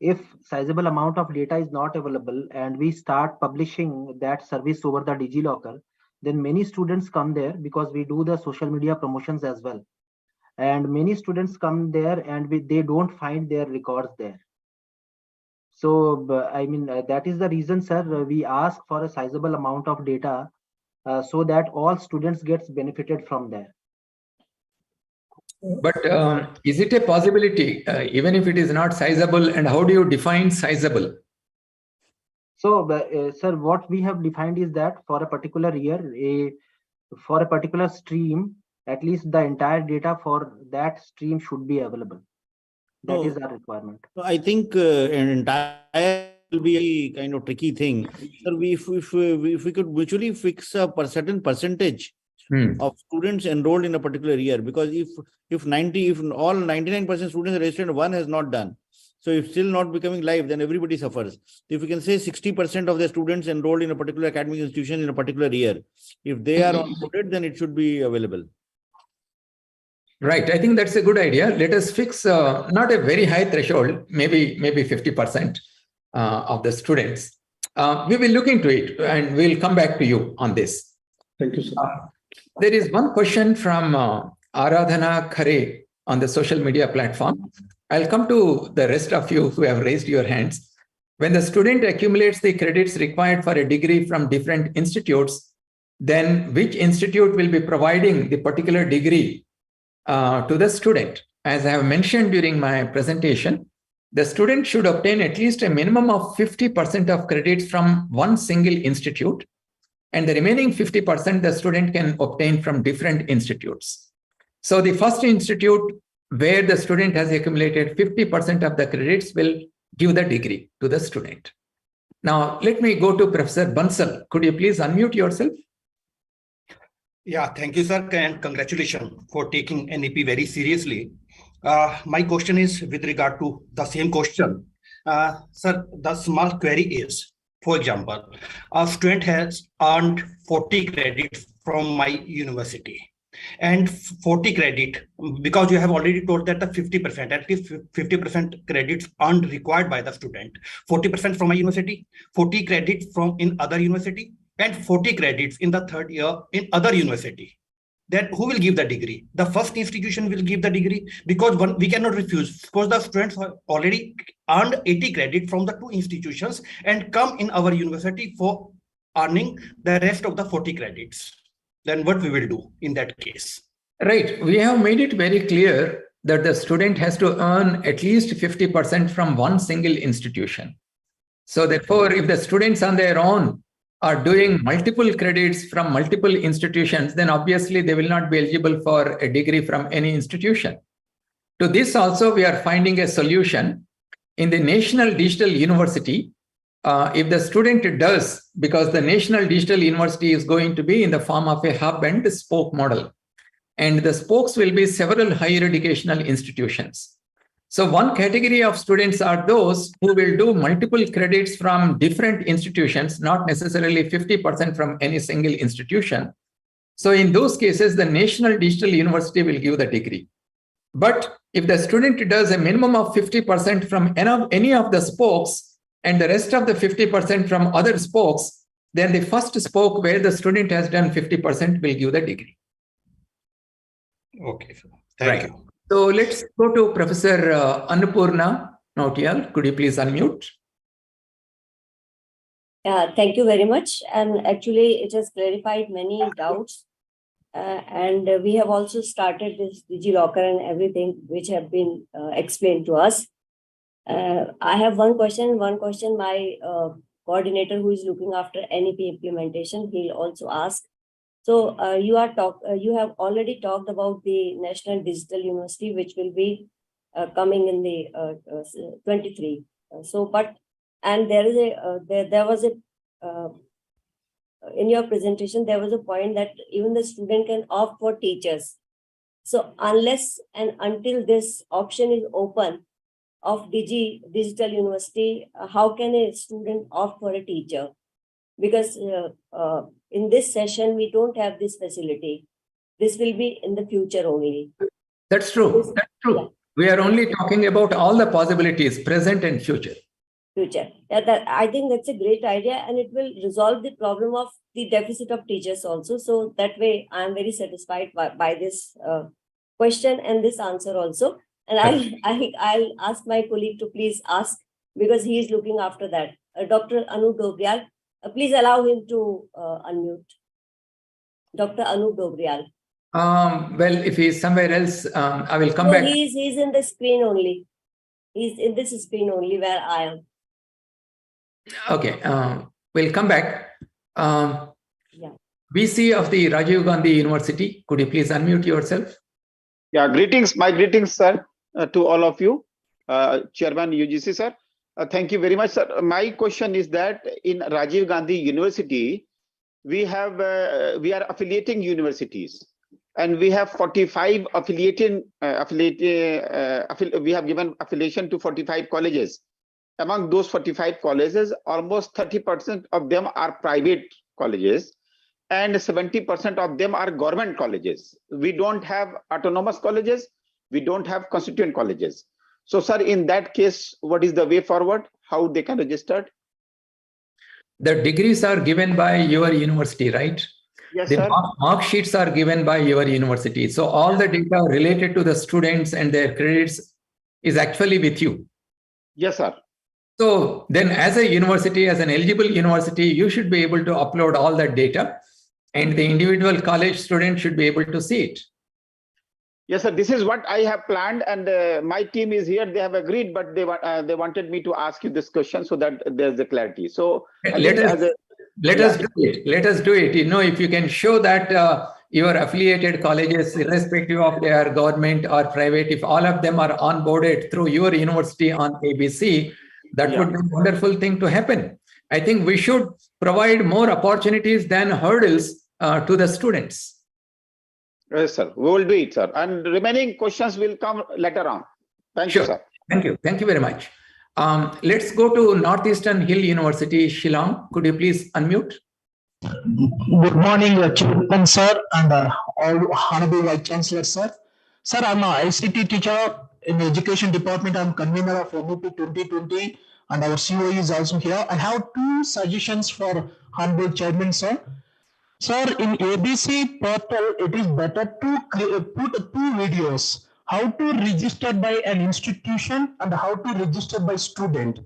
if sizable amount of data is not available and we start publishing that service over the DigiLocker, then many students come there because we do the social media promotions as well. And many students come there and they don't find their records there. So, I mean, that is the reason, sir, we ask for a sizable amount of data so that all students gets benefited from there. But is it a possibility, even if it is not sizable, and how do you define sizable? So, sir, what we have defined is that for a particular year, for a particular stream, at least the entire data for that stream should be available. That is our requirement. So I think an entire will be a kind of tricky thing. Sir, if we could mutually fix a certain percentage of students enrolled in a particular year, because if all 99% students are registered and one has not done, so if still not becoming live, then everybody suffers. If we can say 60% of the students enrolled in a particular academic institution in a particular year, if they are onboarded, then it should be available. Right. I think that's a good idea. Let us fix not a very high threshold, maybe 50% of the students. We will look into it and we'll come back to you on this. Thank you, sir. There is one question from Aradhana Khare on the social media platform. I'll come to the rest of you who have raised your hands. When the student accumulates the credits required for a degree from different institutes, then which institute will be providing the particular degree to the student? As I have mentioned during my presentation, the student should obtain at least a minimum of 50% of credits from one single institute, and the remaining 50% the student can obtain from different institutes. So the first institute where the student has accumulated 50% of the credits will give the degree to the student. Now, let me go to Professor Bansal. Could you please unmute yourself? Yeah, thank you, sir, and congratulations for taking NEP very seriously. My question is with regard to the same question. Sir, the small query is, for example, a student has earned 40 credits from my university, and 40 credit, because you have already told that the 50%, at least 50% credits earned required by the student, 40% from my university, 40 credits from in other university, and 40 credits in the third year in other university. Then who will give the degree? The first institution will give the degree, because we cannot refuse. Suppose the students have already earned 80 credit from the two institutions and come in our university for earning the rest of the 40 credits. Then what we will do in that case? Right. We have made it very clear that the student has to earn at least 50% from one single institution. So therefore, if the students on their own are doing multiple credits from multiple institutions, then obviously they will not be eligible for a degree from any institution. To this also, we are finding a solution. In the National Digital University, if the student does, because the National Digital University is going to be in the form of a hub and spoke model, and the spokes will be several higher educational institutions. So one category of students are those who will do multiple credits from different institutions, not necessarily 50% from any single institution. So in those cases, the National Digital University will give the degree. But if the student does a minimum of 50% from any of the spokes and the rest of the 50% from other spokes, then the first spoke where the student has done 50% will give the degree. Okay, sir. Thank you. So let's go to Professor Annapurna Nautiyal. Could you please unmute? Thank you very much. And actually, it has clarified many doubts. And we have also started this DigiLocker and everything which have been explained to us. I have one question. My coordinator who is looking after NEP implementation, he'll also ask. So you have already talked about the National Digital University, which will be coming in the 23. And there is there was a in your presentation, there was a point that even the student can opt for teachers. So unless and until this option is open of digital university, how can a student opt for a teacher? Because in this session, we don't have this facility. This will be in the future only. That's true. That's true. Yeah. We are only talking about all the possibilities, present and future. Yeah, I think that's a great idea, and it will resolve the problem of the deficit of teachers also. So that way, I am very satisfied by this question and this answer also. And I'll ask my colleague to please ask, because he is looking after that. Dr. Anup Dobriyal, please allow him to unmute. Dr. Anup Dobriyal. Well, if he's somewhere else, I will come back. He's in the screen only. He's in this screen only where I am. Okay, we'll come back. VC of the Rajiv Gandhi University, could you please unmute yourself? Yeah, greetings. My greetings, sir, to all of you. Chairman UGC, sir. Thank you very much, sir. My question is that in Rajiv Gandhi University, we are affiliating universities, and we have 45 we have given affiliation to 45 colleges. Among those 45 colleges, almost 30% of them are private colleges, and 70% of them are government colleges. We don't have autonomous colleges. We don't have constituent colleges. So, sir, in that case, what is the way forward? How they can register? The degrees are given by your university, right? Yes, the sir. Mark sheets are given by your university. So all the data related to the students and their credits is actually with you. Yes, sir. So then as a university, as an eligible university, you should be able to upload all that data, and the individual college student should be able to see it. Yes, sir. This is what I have planned, and my team is here. They have agreed, but they wanted me to ask you this question so that there's a clarity. So let us do it. Let us do it. You know, if you can show that your affiliated colleges, irrespective of their government or private, if all of them are onboarded through your university on ABC, that would be a wonderful thing to happen. I think we should provide more opportunities than hurdles to the students. Yes, sir. We will do it, sir. And remaining questions will come later on. Thank you, sir. Thank you. Thank you very much. Let's go to Northeastern Hill University, Shillong. Could you please unmute? Good morning, Chairman, sir, and all honorable Vice Chancellor, sir. Sir, I'm an ICT teacher in the Education Department. I'm convener of NEP-2020, and our COE is also here. I have two suggestions for honorable Chairman, sir. Sir, in ABC portal, it is better to put two videos: how to register by an institution and how to register by student.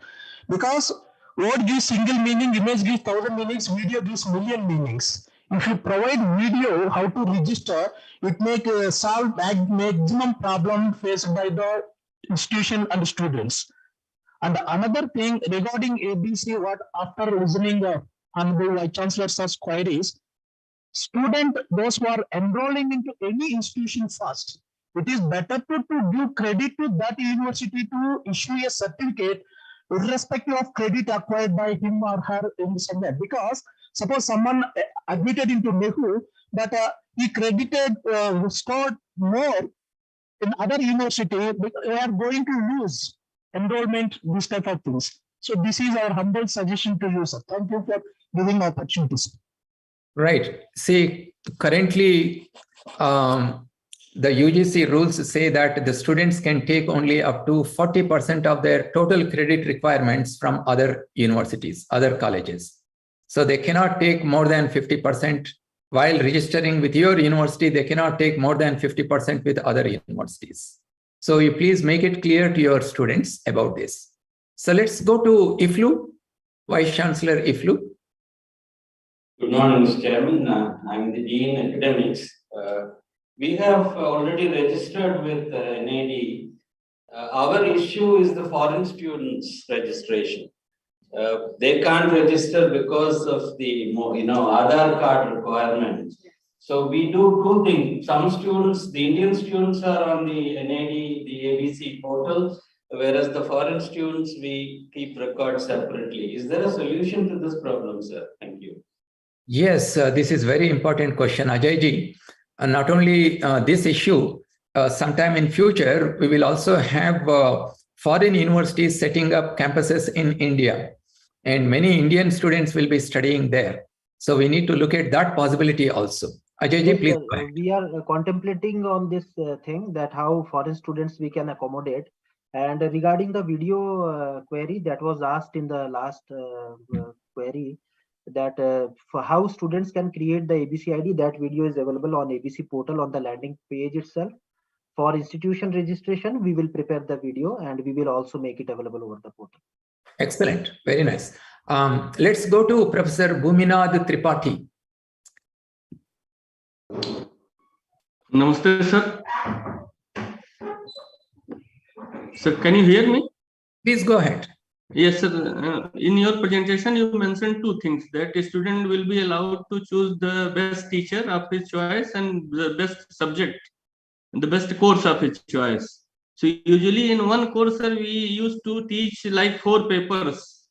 Because word gives single meaning, image gives 1,000 meanings, video gives million meanings. If you provide video, how to register, it may solve maximum problem faced by the institution and students. And another thing regarding ABC, what after listening Honorable Vice Chancellor Sir's queries, student, those who are enrolling into any institution first, it is better to give credit to that university to issue a certificate irrespective of credit acquired by him or her in somewhere. Because suppose someone admitted into NEHU, but he credited scored more in other university, they are going to lose enrollment, this type of things. So this is our humble suggestion to you, sir. Thank you for giving opportunities. Right. See, currently, the UGC rules say that the students can take only up to 40% of their total credit requirements from other universities, other colleges. So they cannot take more than 50%. While registering with your university, they cannot take more than 50% with other universities. So you please make it clear to your students about this. So let's go to IFLU. Vice Chancellor IFLU. Good morning, Mr. Chairman. I'm the Dean Academics. We have already registered with NAD. Our issue is the foreign students registration. They can't register because of the Aadhaar card requirement. So we do two things. Some students, the Indian students are on the NAD, the ABC portal, whereas the foreign students, we keep records separately. Is there a solution to this problem, sir? Thank you. Yes, this is very important question, Ajay ji. Not only this issue, sometime in future, we will also have foreign universities setting up campuses in India. And many Indian students will be studying there. So we need to look at that possibility also. Ajay ji, Yes, please sir. go ahead. We are contemplating on this thing, that how foreign students we can accommodate. And regarding the video query that was asked in the last query, that for how students can create the ABC ID, that video is available on ABC portal on the landing page itself. For institution registration, we will prepare the video and we will also make it available over the portal. Excellent. Very nice. Let's go to Professor Bhuminad Tripathi. Namaste, sir. Sir, can you hear me? Please go ahead. Yes, sir. In your presentation, you mentioned two things, that a student will be allowed to choose the best teacher of his choice and the best subject, the best course of his choice. So usually in one course, sir, we used to teach like 4 papers.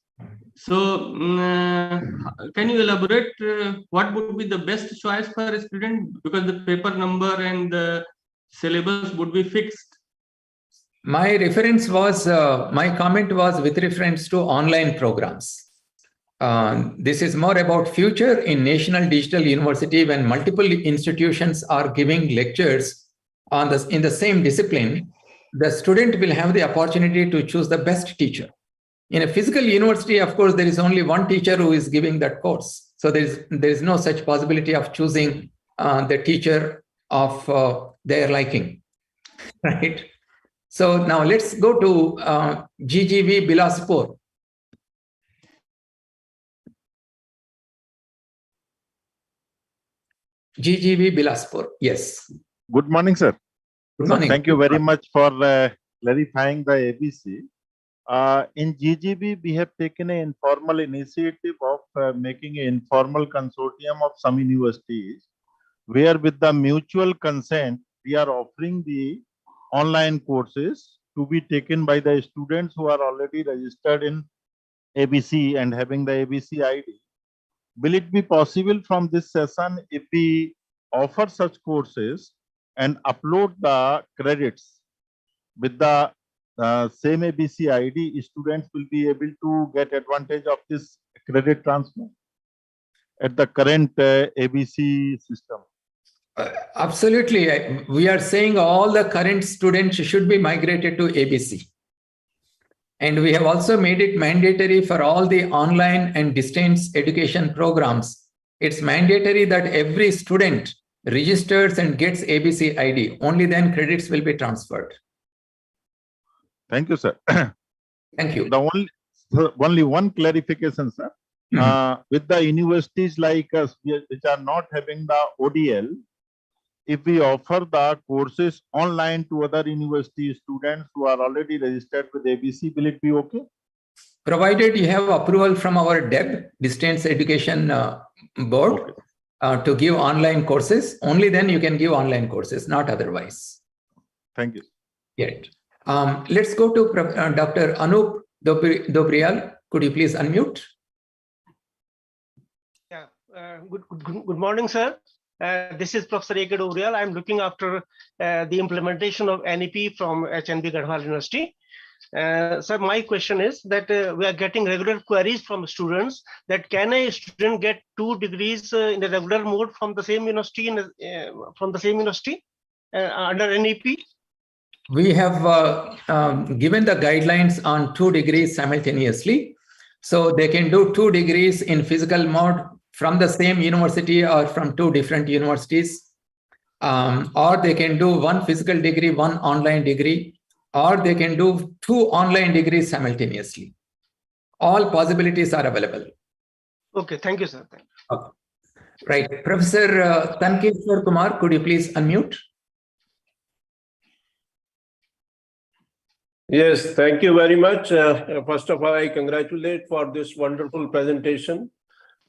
So can you elaborate what would be the best choice for a student, because the paper number and the syllabus would be fixed? My reference was, my comment was with reference to online programs. This is more about future in National Digital University, when multiple institutions are giving lectures on in the same discipline. The student will have the opportunity to choose the best teacher. In a physical university, of course, there is only one teacher who is giving that course. So there is no such possibility of choosing the teacher of their liking, right? So now let's go to GGV Bilaspur. GGV Bilaspur, yes. Good morning, sir. Good morning. Thank you very much for clarifying the ABC. In GGB, we have taken an informal initiative of making an informal consortium of some universities, where with the mutual consent, we are offering the online courses to be taken by the students who are already registered in ABC and having the ABC ID. Will it be possible from this session if we offer such courses and upload the credits with the same ABC ID, students will be able to get advantage of this credit transfer at the current ABC system? Absolutely. We are saying all the current students should be migrated to ABC. And we have also made it mandatory for all the online and distance education programs. It's mandatory that every student registers and gets ABC ID. Only then credits will be transferred. Thank you, sir. Thank you. The only one clarification, sir. With the universities like us, which are not having the ODL, if we offer the courses online to other university students who are already registered with ABC, will it be okay? Provided you have approval from our DEB, Distance Education Board, to give online courses, only then you can give online courses, not otherwise. Thank you. Great. Let's go to Dr. Anup Dobriyal. Could you please unmute? Yeah. Good morning, sir. This is Professor A.K. Dobriyal. I'm looking after the implementation of NEP from HNB Garhwal University. Sir, my question is that we are getting regular queries from students that can a student get 2 degrees in the regular mode from the same university under NEP? We have given the guidelines on 2 degrees simultaneously. So they can do 2 degrees in physical mode from the same university or from 2 different universities. Or they can do 1 physical degree, 1 online degree, or they can do 2 online degrees simultaneously. All possibilities are available. Okay, thank you, sir. Thank you. Okay. Right. Professor Jagadesh Kumar, could you please unmute? Yes, thank you very much. First of all, I congratulate for this wonderful presentation.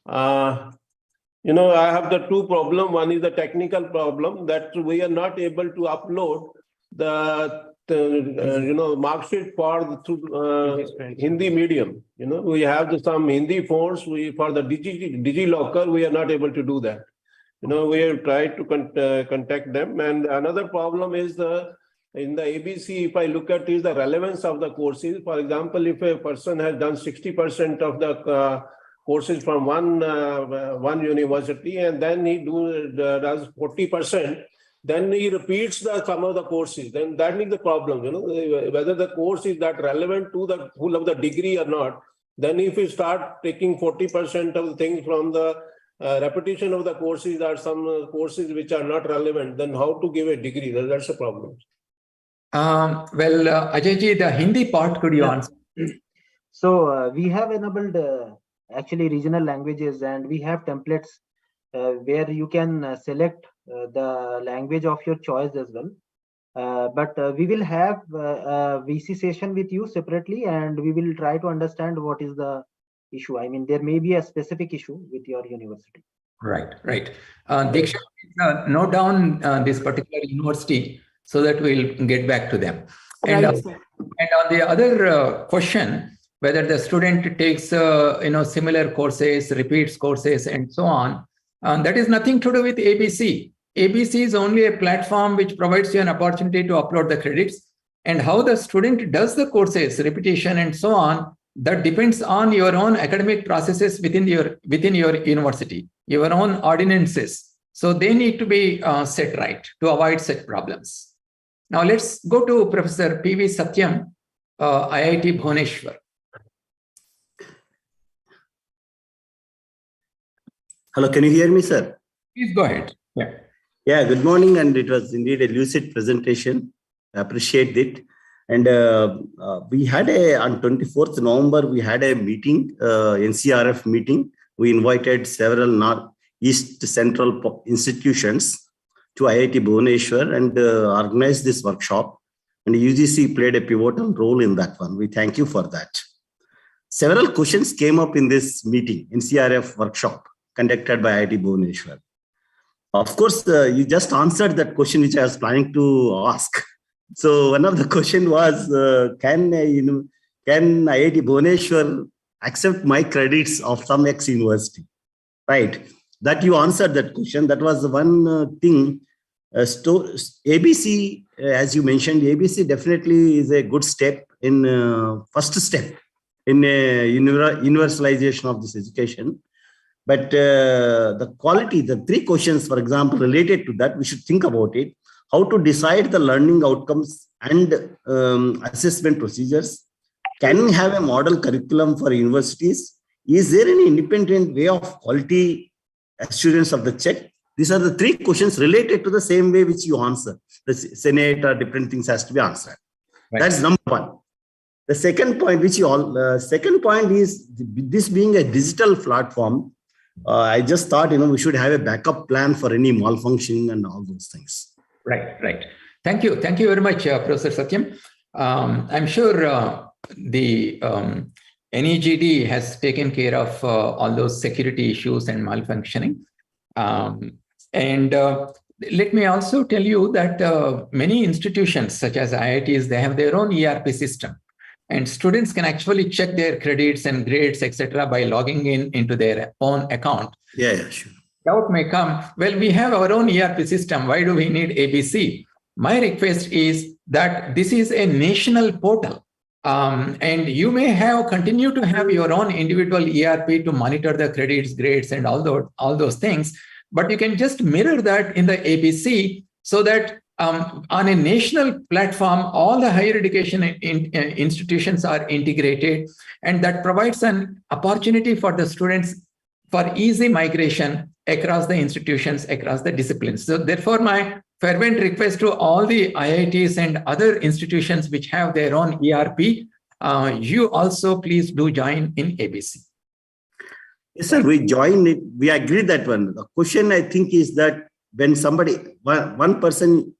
You know, I have the two problems. One is the technical problem that we are not able to upload the mark sheet for Hindi medium. You know, we have some Hindi fonts. For the DigiLocker, we are not able to do that. You know, we have tried to contact them. And another problem is in the ABC, if I look at is the relevance of the courses. For example, if a person has done 60% of the courses from one university, and then he does 40%, then he repeats some of the courses. Then that is the problem. You know, whether the course is that relevant to the whole of the degree or not. Then if you start taking 40% of the things from the repetition of the courses, or some courses which are not relevant, then how to give a degree? That's a problem. Ajay, the Hindi part, could you answer? So we have enabled actually regional languages, and we have templates where you can select the language of your choice as well. But we will have a VC session with you separately, and we will try to understand what is the issue. I mean, there may be a specific issue with your university. Right. Diksha, note down this particular university so that we'll get back to them. And, Right, and on the other question, whether the student takes similar courses, repeats courses, and so on, that is nothing to do with ABC. ABC is only a platform which provides you an opportunity to upload the credits, and how the student does the courses, repetition, and so on, that depends on your own academic processes within your university, your own ordinances. So they need to be set right to avoid such problems. Now let's go to Professor P.V. Satyam, IIT Bhubaneswar. Hello, can you hear me, sir? Please go ahead. Yeah, good morning, and it was indeed a lucid presentation. I appreciate it. And we had on 24th November, we had a meeting, NCRF meeting. We invited several Northeast Central institutions to IIT Bhubaneswar and organized this workshop. And UGC played a pivotal role in that one. We thank you for that. Several questions came up in this meeting, NCRF workshop conducted by IIT Bhubaneswar. Of course, you just answered that question which I was planning to ask. So one of the question was, can IIT Bhubaneswar accept my credits of some X university? Right. That you answered that question. That was the one thing. ABC, as you mentioned, ABC definitely is a good step in first step in universalization of this education. But the quality, the three questions, for example, related to that, we should think about it. How to decide the learning outcomes and assessment procedures? Can we have a model curriculum for universities? Is there any independent way of quality assurance of the check? These are the three questions related to the same way which you answer. The Senate or different things has to be answered. Right. That's number one. The second point, second point is this being a digital platform. I just thought, we should have a backup plan for any malfunctioning and all those things. Right. Thank you very much, Professor Satyam. I'm sure the NEGD has taken care of all those security issues and malfunctioning. And let me also tell you that many institutions such as IITs, they have their own ERP system. And students can actually check their credits and grades, etc., by logging into their own account. Yeah, sure. Doubt may come, well, we have our own ERP system. Why do we need ABC? My request is that this is a national portal. And you may continue to have your own individual ERP to monitor the credits, grades, and all those things. But you can just mirror that in the ABC so that on a national platform, all the higher education institutions are integrated, and that provides an opportunity for the students for easy migration across the institutions, across the disciplines. So therefore, my fervent request to all the IITs and other institutions which have their own ERP, you also please do join in ABC. Yes, sir, we join it. We agree that one. The question I think is that when somebody, one person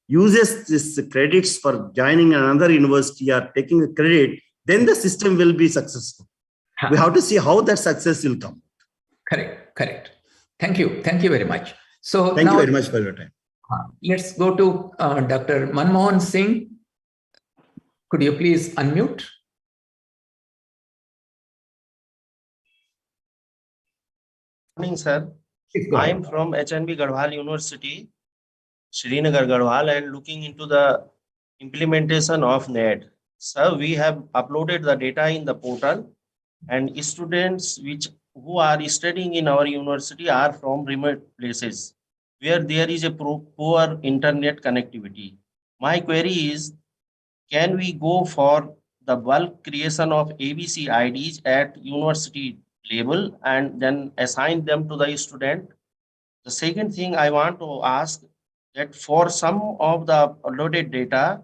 uses this credits for joining another university or taking a credit, then the system will be successful. We have to see how that success will come. Correct, correct. Thank you. Thank you very much. So thank you very much for your time. Let's go to Dr. Manmohan Singh. Could you please unmute? Morning, sir. I am from HNB Garhwal University, Srinagar Garhwal, and looking into the implementation of NET. Sir, we have uploaded the data in the portal, and students who are studying in our university are from remote places where there is a poor internet connectivity. My query is, can we go for the bulk creation of ABC IDs at university level and then assign them to the student? The second thing I want to ask, that for some of the uploaded data,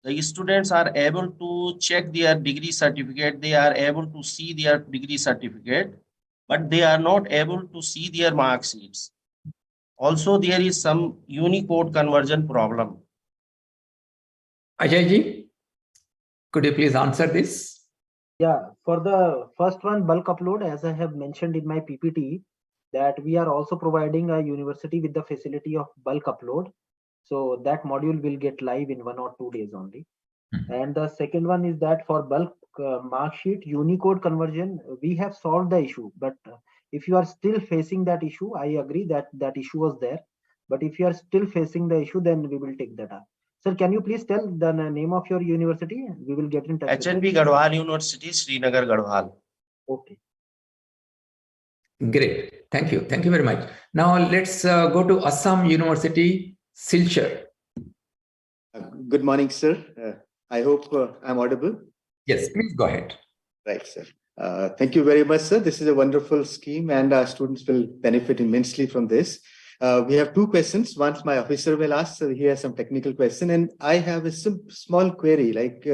the students are able to check their degree certificate, they are able to see their degree certificate, but they are not able to see their mark sheets. Also, there is some Unicode conversion problem. Ajay ji, could you please answer this? Yeah, for the first one, bulk upload, as I have mentioned in my PPT, that we are also providing a university with the facility of bulk upload. So that module will get live in 1 or 2 days only. And the second one is that for bulk mark sheet, Unicode conversion, we have solved the issue. But if you are still facing that issue, I agree that that issue was there. But if you are still facing the issue, then we will take that up. Sir, can you please tell the name of your university? We will get in touch. HNB Garhwal University, Srinagar Garhwal. Okay. Great. Thank you. Thank you very much. Now let's go to Assam University, Silchar. Good morning, sir. I hope I'm audible. Yes, please go ahead. Right, sir. Thank you very much, sir. This is a wonderful scheme and our students will benefit immensely from this. We have 2 questions. Once my officer will ask, so he has some technical question, and I have a small query, like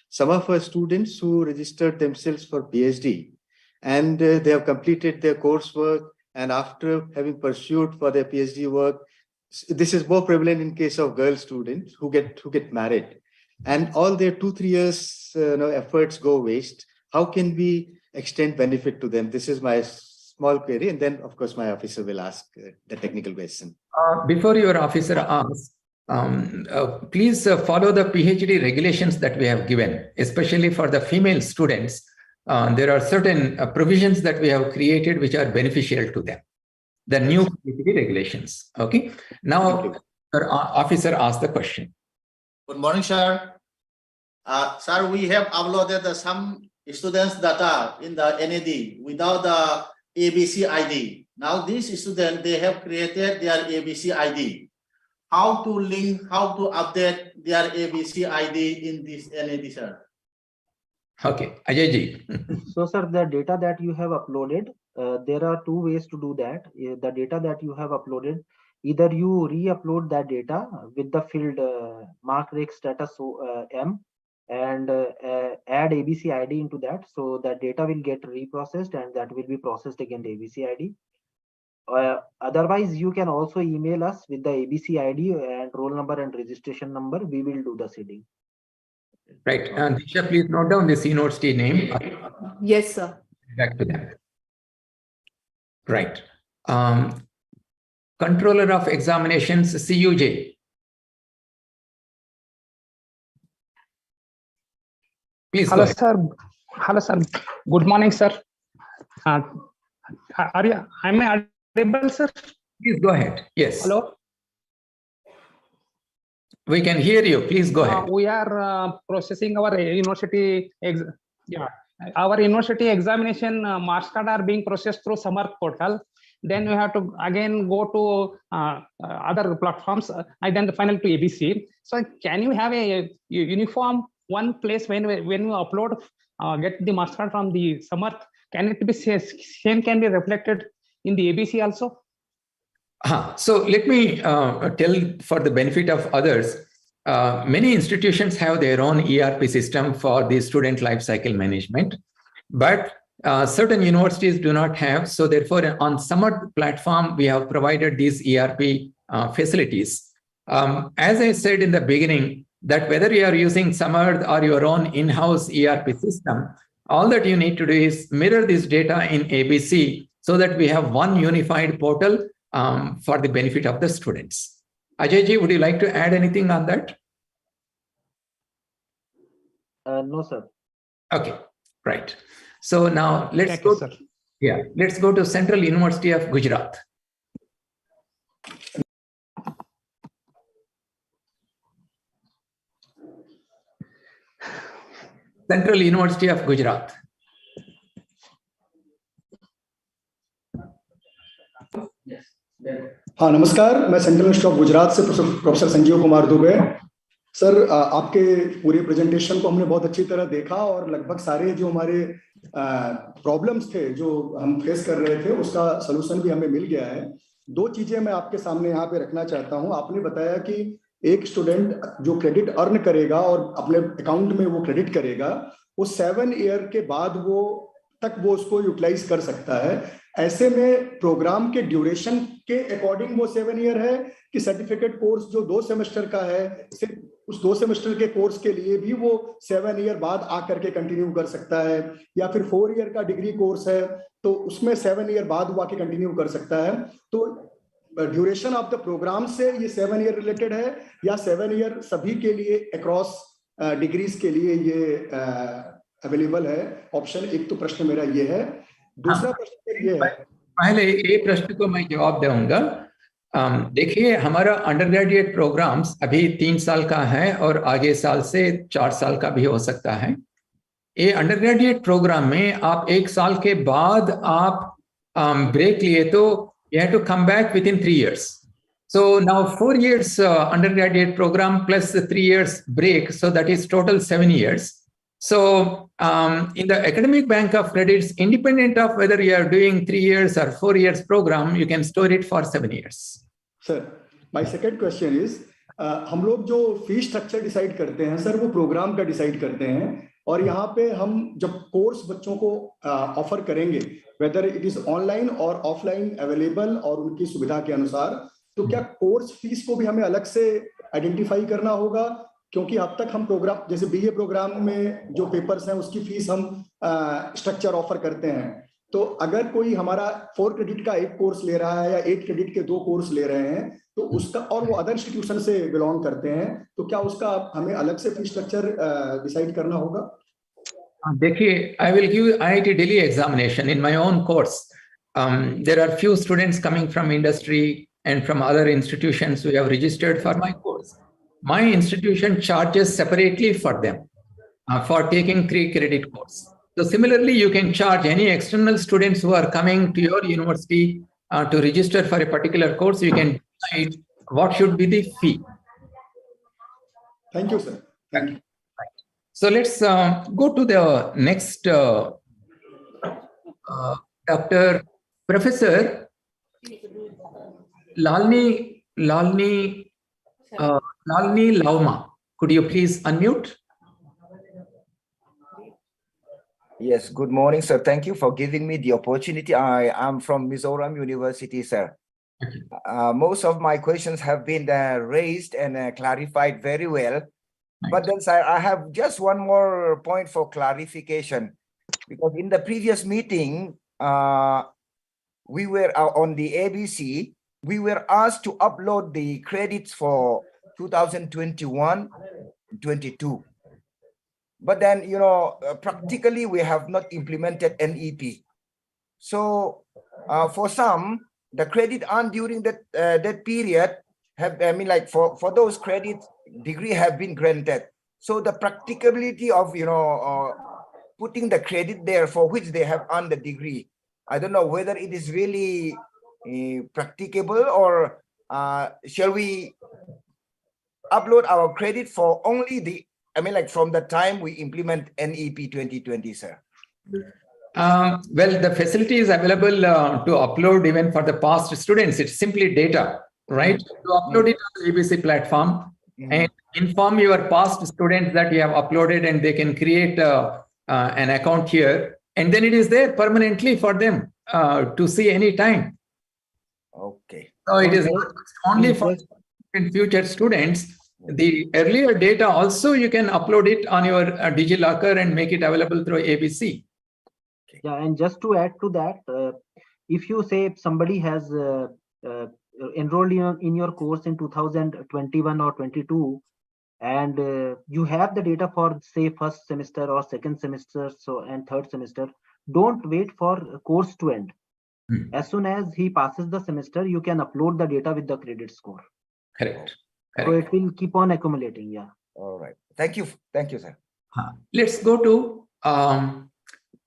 some of our students who registered themselves for PhD and they have completed their coursework, and after having pursued for their PhD work, this is more prevalent in case of girl students who get married, and all their 2-3 years efforts go waste. How can we extend benefit to them? This is my small query, and then of course my officer will ask the technical question. Before your officer asks, please follow the PhD regulations that we have given, especially for the female students. There are certain provisions that we have created which are beneficial to them. The new PhD regulations. Okay. Now, our officer asked the question. Good morning, sir. Sir, we have uploaded some students' data in the NAD without the ABC ID. Now, these students, they have created their ABC ID. How to link, how to update their ABC ID in this NAD, sir? Okay, Ajay ji. So, sir, the data that you have uploaded, there are 2 ways to do that. The data that you have uploaded, either you re-upload that data with the field mark rec status M and add ABC ID into that. So that data will get reprocessed and that will be processed against ABC ID. Otherwise, you can also email us with the ABC ID and roll number and registration number. We will do the seeding. Right. And Disha, please note down this university name. Yes, sir. Back to them. Right. Controller of Examinations, CUJ. Please Hello, go ahead. sir. Hello, sir. Good morning, sir. Am I audible, sir? Please go ahead. Yes. Hello. We can hear you. Please go ahead. We are processing our university. Our university examination marks card are being processed through Samarth portal. Then we have to again go to other platforms and then the final to ABC. So can you have a uniform one place when we upload, get the marks card from the Samarth? Can it be same can be reflected in the ABC also? So let me tell for the benefit of others. many institutions have their own ERP system for the student life cycle management, but certain universities do not have. So therefore, on Samarth platform, we have provided these ERP facilities. As I said in the beginning, that whether you are using Samarth or your own in-house ERP system, all that you need to do is mirror this data in ABC so that we have one unified portal for the benefit of the students. Ajayji, would you like to add anything on that? No, sir. Okay, right. So now let's go. Let's go to Central University of Gujarat. Central University of Gujarat. हाँ नमस्कार, मैं central university of Gujarat से professor Sanjeev Kumar Dubey. Sir, आपके पूरे presentation को हमने बहुत अच्छी तरह देखा और लगभग सारे जो हमारे प्रॉब्लम्स थे जो हम फेस कर रहे थे उसका सलूशन भी हमें मिल गया है। दो चीजें मैं आपके सामने यहाँ पे रखना चाहता हूँ। आपने बताया कि एक स्टूडेंट जो क्रेडिट अर्न करेगा और अपने अकाउंट में वो क्रेडिट करेगा, वो 7 ईयर के बाद वो उसको यूटिलाइज कर सकता है। ऐसे में प्रोग्राम के ड्यूरेशन के अकॉर्डिंग वो 7 ईयर है कि सर्टिफिकेट कोर्स जो 2 सेमेस्टर का है, सिर्फ उस 2 सेमेस्टर के कोर्स के लिए भी वो 7 ईयर बाद आकर के कंटिन्यू कर सकता है, या फिर 4 ईयर का डिग्री कोर्स है तो उसमें 7 ईयर बाद वो आके कंटिन्यू कर सकता है। तो ड्यूरेशन ऑफ द प्रोग्राम से ये 7 ईयर रिलेटेड है या 7 ईयर सभी के लिए अक्रॉस डिग्रीज के लिए ये अवेलेबल है? ऑप्शन एक तो प्रश्न मेरा ये है। दूसरा प्रश्न ये है, पहले ये प्रश्न को मैं जवाब दूंगा। देखिए, हमारा अंडर ग्रेजुएट प्रोग्राम्स अभी 3 साल का है और आगे साल से 4 साल का भी हो सकता है। ये अंडर ग्रेजुएट प्रोग्राम में आप 1 साल के बाद आप ब्रेक लिए तो you have to come back within 3 years. So now 4 years undergraduate program plus the 3 years break, so that is total 7 years. So in the academic bank of credits, independent of whether you are doing 3 years or 4 years program, you can store it for 7 years. Sir, my second question is, हम लोग जो fee structure decide करते हैं sir, वो programme का decide करते हैं और यहाँ पे हम जब कोर्स बच्चों को ऑफर करेंगे, वेदर इट इज ऑनलाइन और ऑफलाइन अवेलेबल और उनकी सुविधा के अनुसार, तो क्या कोर्स फीस को भी हमें अलग से आइडेंटिफाई करना होगा? क्योंकि अब तक हम प्रोग्राम जैसे बीए प्रोग्राम में जो पेपर्स हैं उसकी फीस हम स्ट्रक्चर ऑफर करते हैं, तो अगर कोई हमारा 4 क्रेडिट का एक कोर्स ले रहा है या 8 क्रेडिट के 2 कोर्स ले रहे हैं तो उसका, और वो अदर इंस्टीट्यूशन से बिलोंग करते हैं, तो क्या उसका हमें अलग से फी स्ट्रक्चर डिसाइड करना होगा? देखिए, I will give IIT Delhi examination in my own course. There are few students coming from industry and from other institutions who have registered for my course. My institution charges separately for them for taking 3 credit course. So similarly, you can charge any external students who are coming to your university to register for a particular course. You can decide what should be the fee. Thank you, sir. Thank you. So let's go to the next Dr. Professor Lalni Lauma. Could you please unmute? Yes, good morning, sir. Thank you for giving me the opportunity. I am from Mizoram University, sir. Most of my questions have been raised and clarified very well. But then, sir, I have just one more point for clarification. Because in the previous meeting, we were on the ABC, we were asked to upload the credits for 2021-22. But then, you know, practically we have not implemented NEP. So for some, the credit earned during that period have, I mean, like for those credits, degree have been granted. So the practicability of, you know, putting the credit there for which they have earned the degree, I don't know whether it is really practicable, or shall we upload our credit for only the, I mean, like from the time we implement NEP 2020, sir? Well, the facility is available to upload even for the past students. It's simply data, right? To upload it on the ABC platform. And inform your past students that you have uploaded, and they can create an account here, and then it is there permanently for them to see any time. Okay. So it is not only for future students. The earlier data also you can upload it on your DigiLocker and make it available through ABC. Yeah, and just to add to that, if you say somebody has enrolled in your course in 2021 or 22, and you have the data for say first semester or second semester and third semester, don't wait for course to end. As soon as he passes the semester, you can upload the data with the credit score. Correct. So it will keep on accumulating. Yeah. All right. Thank you, sir. Let's go to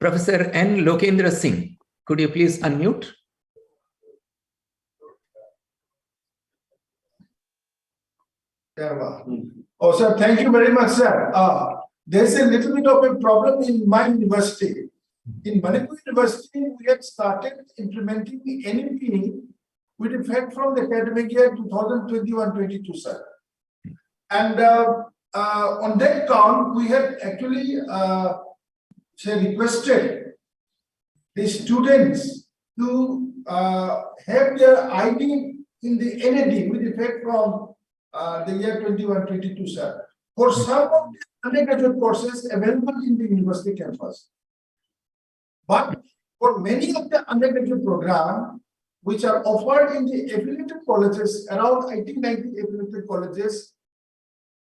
Professor N. Lokendra Singh. Could you please unmute? Oh, sir, thank you very much, sir. There's a little bit of a problem in my university. In Manipur University, we had started implementing the NEP with effect from the academic year 2021-22, sir. And on that count, we had actually requested the students to have their ID in the NAD with effect from the year 21-22, sir. For some of the undergraduate courses available in the university campus. But for many of the undergraduate programs, which are offered in the affiliated colleges, around 90 affiliated colleges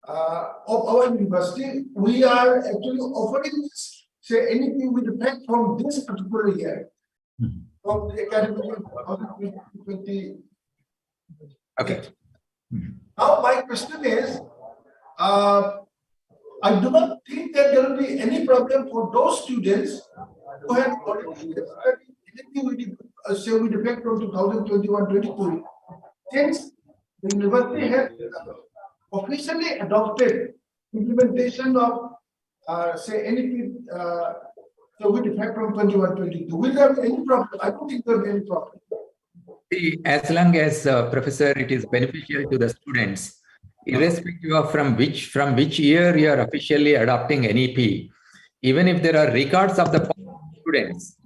of our university, we are actually offering this, say, anything with effect from this particular year, from the academic year 2020. Okay. Now, my question is, I do not think that there will be any problem for those students who have already studied anything with effect from 2021-22, since the university has officially adopted implementation of, say, NEP with effect from 21-22. Will there be any problem? I don't think there will be any problem. As long as, Professor, it is beneficial to the students, irrespective of from which year you are officially adopting NEP, even if there are records of the students,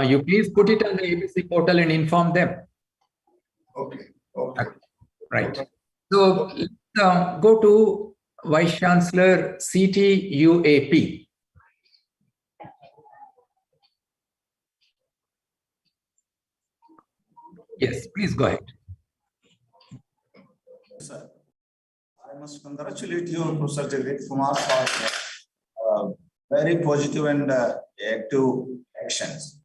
you please put it on the ABC portal and inform them. Okay. Okay. Right. So let's go to Vice Chancellor CTUAP. Yes, please go ahead. Sir, I must congratulate you, Professor Jagadesh Kumar, for very positive and active actions.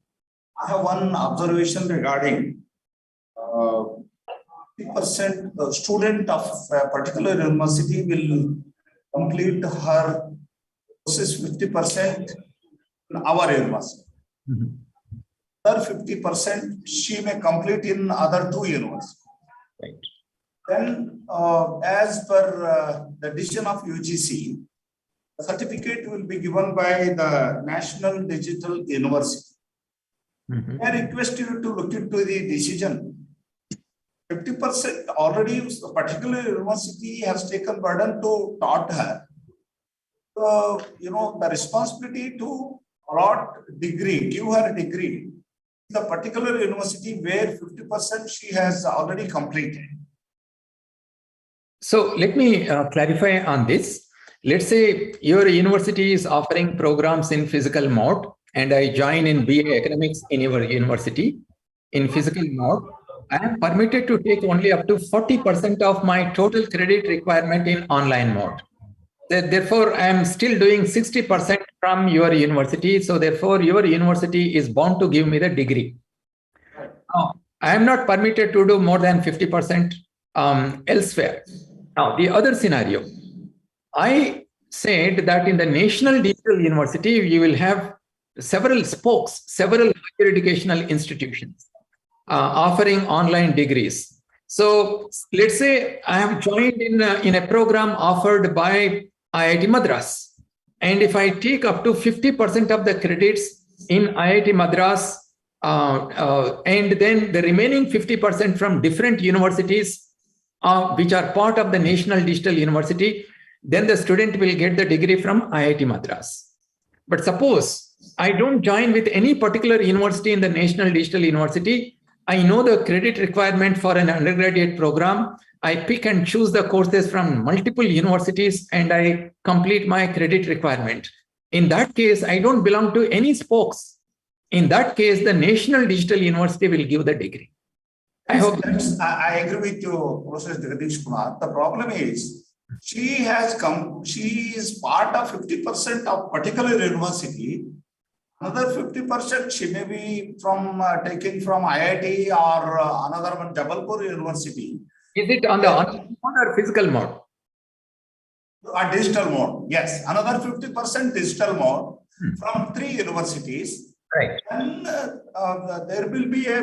I have one observation regarding 50% student of a particular university will complete her courses 50% in our university. Other 50% she may complete in other two universities. Right. Then, as per the decision of UGC, the certificate will be given by the National Digital University. I request you to look into the decision. 50% already a particular university has taken burden to taught her. So, the responsibility to allot degree, give her a degree, the particular university where 50% she has already completed. So let me clarify on this. Let's say your university is offering programs in physical mode, and I join in BA Economics in your university in physical mode. I am permitted to take only up to 40% of my total credit requirement in online mode. Therefore, I am still doing 60% from your university. So therefore, your university is bound to give me the degree. Now, I am not permitted to do more than 50% elsewhere. Now, the other scenario, I said that in the National Digital University, you will have several spokes, several higher educational institutions offering online degrees. So let's say I have joined in a program offered by IIT Madras. And if I take up to 50% of the credits in IIT Madras, and then the remaining 50% from different universities, which are part of the National Digital University, then the student will get the degree from IIT Madras. But suppose I don't join with any particular university in the National Digital University. I know the credit requirement for an undergraduate program. I pick and choose the courses from multiple universities and I complete my credit requirement. In that case, I don't belong to any spokes. In that case, the National Digital University will give the degree. I agree with you, Professor Jagadesh Kumar. The problem is, she is part of 50% of particular university. Another 50% she may be from taken from IIT or another one, Jabalpur University. Is it on the online mode or physical mode? A digital mode, yes. Another 50% digital mode from 3 universities. Right. And there will be a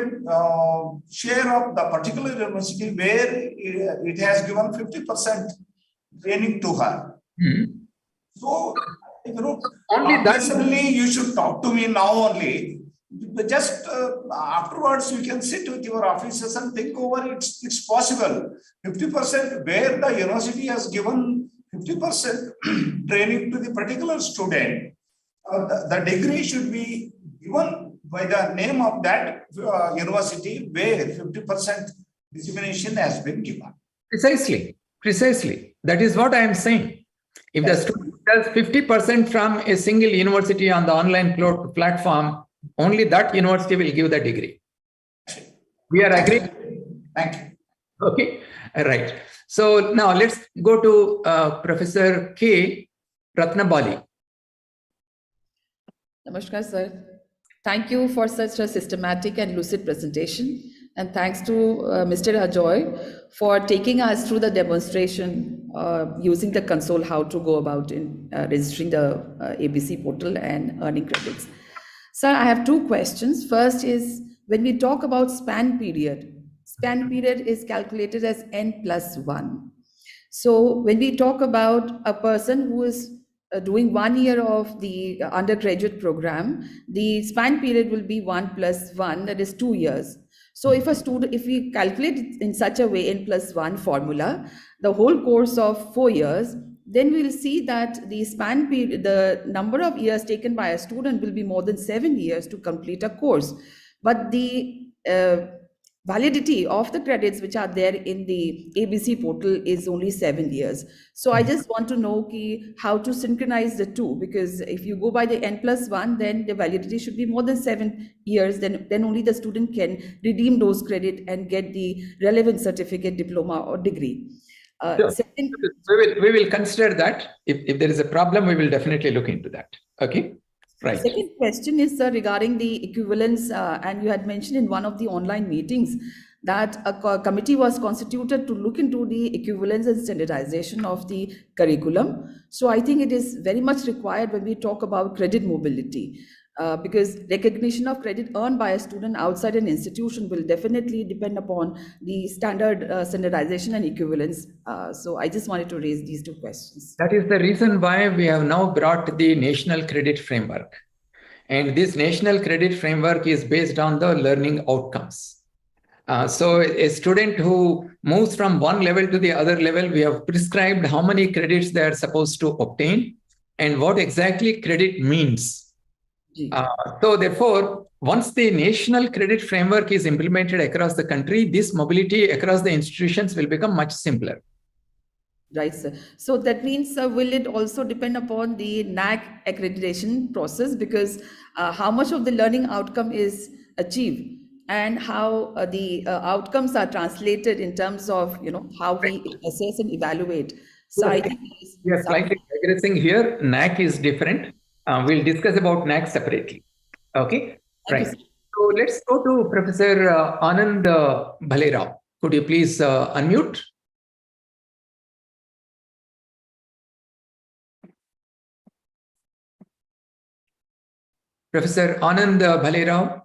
share of the particular university where it has given 50% training to her. So, only that you should talk to me now only. Just afterwards, you can sit with your officers and think over it's possible. 50% where the university has given 50% training to the particular student, the degree should be given by the name of that university where 50% dissemination has been given. Precisely. That is what I am saying. If the student does 50% from a single university on the online platform, only that university will give the degree. We are agreed? Thank you. Okay, right. So now let's go to Professor K. Ratnabali. Namaskar, sir. Thank you for such a systematic and lucid presentation. And thanks to Mr. Ajoy for taking us through the demonstration using the console, how to go about in registering the ABC portal and earning credits. Sir, I have 2 questions. First is, when we talk about span period is calculated as n+1. So when we talk about a person who is doing 1 year of the undergraduate program, the span period will be 1 + 1, that is 2 years. So if we calculate it in such a way, n+1 formula, the whole course of 4 years, then we will see that the span period, the number of years taken by a student will be more than 7 years to complete a course. But the validity of the credits which are there in the ABC portal is only 7 years. So I just want to know how to synchronize the two, because if you go by the n+1, then the validity should be more than 7 years, then only the student can redeem those credits and get the relevant certificate, diploma or degree. Sure. Second, we will consider that. If there is a problem, we will definitely look into that. Okay. Right. Second question is, sir, regarding the equivalence, and you had mentioned in one of the online meetings that a committee was constituted to look into the equivalence and standardization of the curriculum. So I think it is very much required when we talk about credit mobility, because recognition of credit earned by a student outside an institution will definitely depend upon the standardization and equivalence. So I just wanted to raise these 2 questions. That is the reason why we have now brought the National Credit Framework. And this National Credit Framework is based on the learning outcomes. So a student who moves from one level to the other level, we have prescribed how many credits they are supposed to obtain and what exactly credit means. So therefore, once the National Credit Framework is implemented across the country, this mobility across the institutions will become much simpler. Right, sir. So that means, will it also depend upon the NAC accreditation process, because how much of the learning outcome is achieved and how the outcomes are translated in terms of, how we assess and evaluate. So I think we are slightly digressing here. NAC is different. We'll discuss about NAC separately. Okay, right. So let's go to Professor Anand Bhalerao. Could you please unmute? Professor Anand Bhalerao.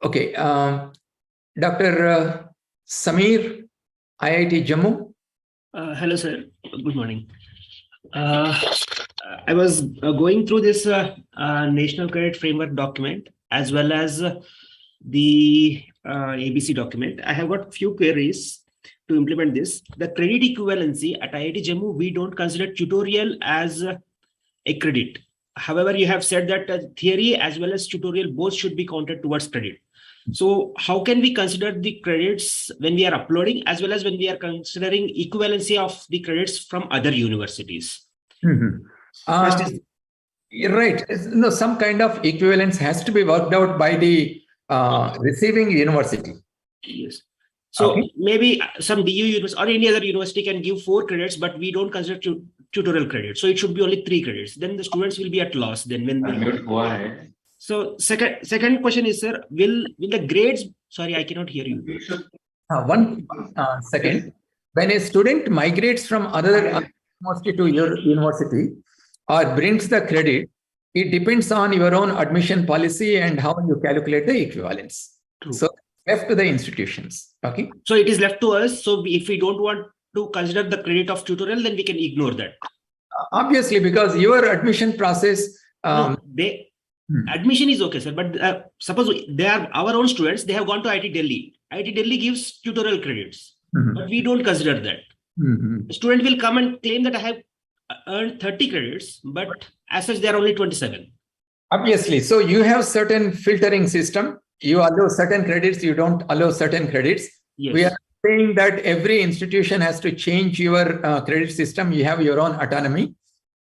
Okay, Dr. Samir, IIT Jammu. Hello, sir. Good morning. I was going through this National Credit Framework document as well as the ABC document. I have got few queries to implement this. The credit equivalency at IIT Jammu, we don't consider tutorial as a credit. However, you have said that theory as well as tutorial both should be counted towards credit. So how can we consider the credits when we are uploading as well as when we are considering equivalency of the credits from other universities? Right. No, some kind of equivalence has to be worked out by the receiving university. Yes. So maybe some DU university or any other university can give 4 credits, but we don't consider tutorial credits. So it should be only 3 credits. Then the students will be at loss. Then when we So second question is, sir, will the grades? Sorry, I cannot hear you. One second. When a student migrates from other university to your university or brings the credit, it depends on your own admission policy and how you calculate the equivalence. True. So left to the institutions. Okay. So it is left to us. So if we don't want to consider the credit of tutorial, then we can ignore that. Obviously, because your admission process. Admission is okay, sir. But suppose they are our own students, they have gone to IIT Delhi. IIT Delhi gives tutorial credits, but we don't consider that. The student will come and claim that I have earned 30 credits, but as such, there are only 27. Obviously. So you have certain filtering system. You allow certain credits, you don't allow certain credits. Yes. We are saying that every institution has to change your credit system. You have your own autonomy.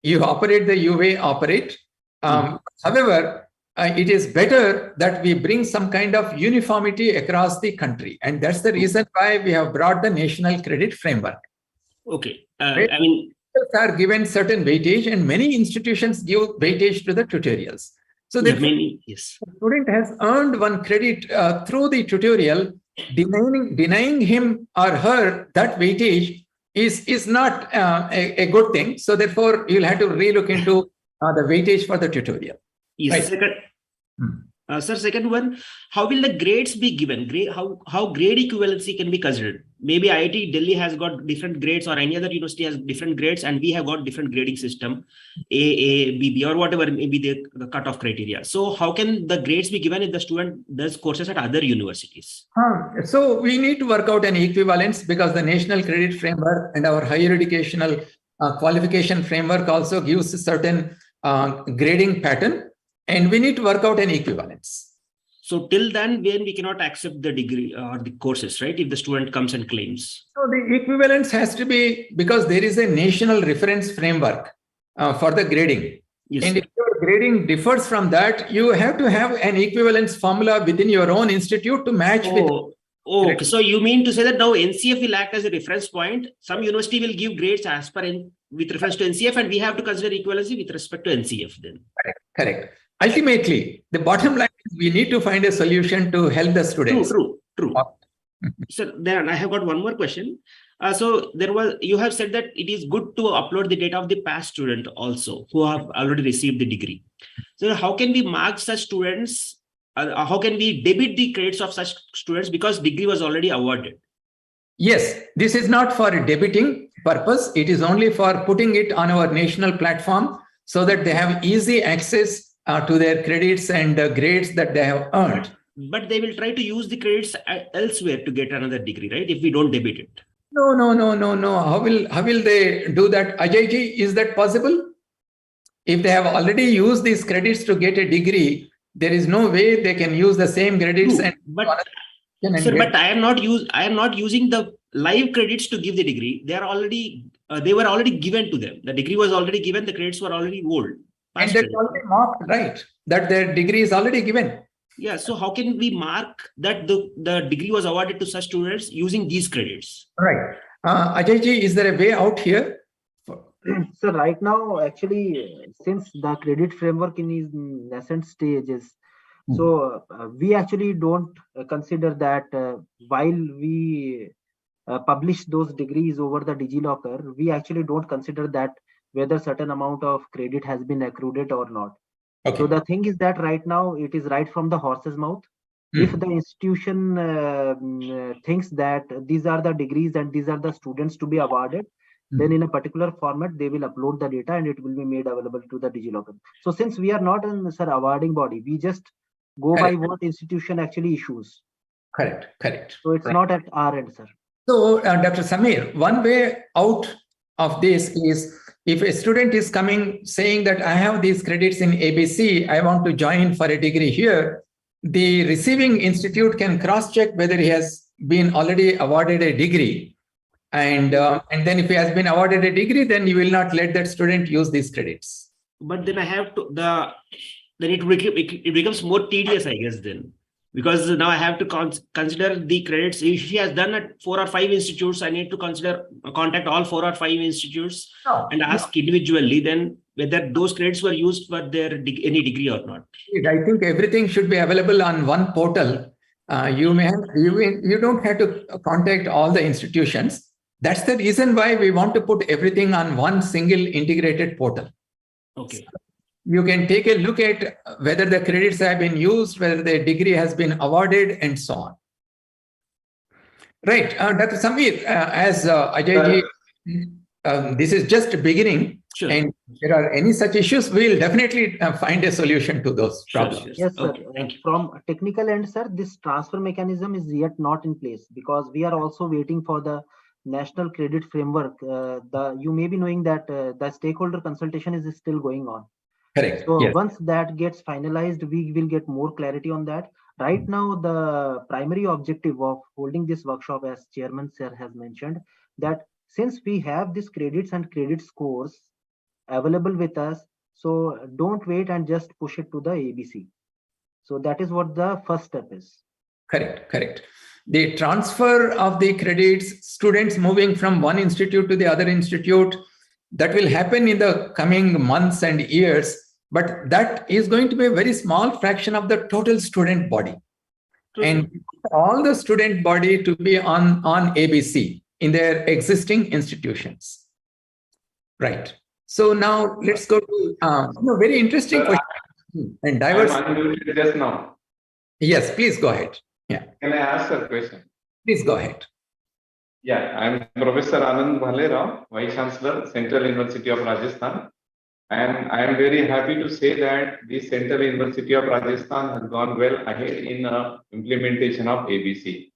You operate the way operate. However, it is better that we bring some kind of uniformity across the country. And that's the reason why we have brought the national credit framework. Okay. Right? I mean, are given certain weightage and many institutions give weightage to the tutorials. So the student has earned one credit through the tutorial, denying him or her that weightage is not a good thing. So therefore, you'll have to relook into the weightage for the tutorial. Yes. Right. Sir, second one, how will the grades be given? How grade equivalency can be considered? Maybe IIT Delhi has got different grades or any other university has different grades and we have got different grading system, A, B, or whatever may be the cutoff criteria. So how can the grades be given if the student does courses at other universities? So we need to work out an equivalence because the National Credit Framework and our higher educational qualification framework also gives a certain grading pattern. And we need to work out an equivalence. So till then, when we cannot accept the degree or the courses, right? If the student comes and claims. So the equivalence has to be because there is a national reference framework for the grading. Yes, and if your grading differs from that, you have to have an equivalence formula within your own institute to match with. Okay. So you mean to say that now NCF will act as a reference point. Some university will give grades as per with reference to NCF, and we have to consider equivalency with respect to NCF then. Correct. Ultimately, the bottom line is we need to find a solution to help the students. True. So then I have got one more question. So you have said that it is good to upload the data of the past student also who have already received the degree. So how can we mark such students? How can we debit the credits of such students because degree was already awarded? Yes, this is not for a debiting purpose. It is only for putting it on our national platform so that they have easy access to their credits and grades that they have earned. But they will try to use the credits elsewhere to get another degree, right? If we don't debit it. No. How will they do that? Ajay, is that possible? If they have already used these credits to get a degree, there is no way they can use the same credits. But I am not using the live credits to give the degree. They were already given to them. The degree was already given. The credits were already old. And that's already marked, right? That their degree is already given. Yeah. So how can we mark that the degree was awarded to such students using these credits? Right. Ajay, is there a way out here? So right now, actually, since the credit framework in its nascent stages, so we actually don't consider that while we publish those degrees over the DigiLocker, we actually don't consider that whether certain amount of credit has been accrued or not. Okay. So the thing is that right now it is right from the horse's mouth. If the institution thinks that these are the degrees and these are the students to be awarded, then in a particular format, they will upload the data and it will be made available to the DigiLocker. So since we are not an awarding body, we just go by what institution actually issues. Correct. So it's not at our end, sir. So, Dr. Samir, one way out of this is if a student is coming saying that I have these credits in ABC, I want to join for a degree here, the receiving institute can cross-check whether he has been already awarded a degree. And then if he has been awarded a degree, then you will not let that student use these credits. But then I have to, then it becomes more tedious, I guess, then. Because now I have to consider the credits. If he has done at 4 or 5 institutes, I need to contact all 4 or 5 institutes and ask individually then whether those credits were used for their any degree or not. I think everything should be available on one portal. You don't have to contact all the institutions. That's the reason why we want to put everything on one single integrated portal. Okay. You can take a look at whether the credits have been used, whether the degree has been awarded, and so on. Right, Dr. Samir, as Ajay ji, this is just beginning, and if there are any such issues, we'll definitely find a solution to those problems. Yes, sir. From a technical end, sir, this transfer mechanism is yet not in place because we are also waiting for the national credit framework. You may be knowing that the stakeholder consultation is still going on. Correct. So yes. Once that gets finalized, we will get more clarity on that. Right now, the primary objective of holding this workshop, as Chairman Sir has mentioned, that since we have these credits and credit scores available with us, so don't wait and just push it to the ABC. So that is what the first step is. Correct. The transfer of the credits, students moving from one institute to the other institute, that will happen in the coming months and years, but that is going to be a very small fraction of the total student body. And all the student body to be on ABC in their existing institutions. Right. So now let's go to very interesting question and diverse. I'm unmuted just now. Yes, please go ahead. Yeah. Can I ask a question? Please go ahead. Yeah, I'm Professor Anand Bhalera, Vice Chancellor, Central University of Rajasthan. And I am very happy to say that the Central University of Rajasthan has gone well ahead in implementation of ABC.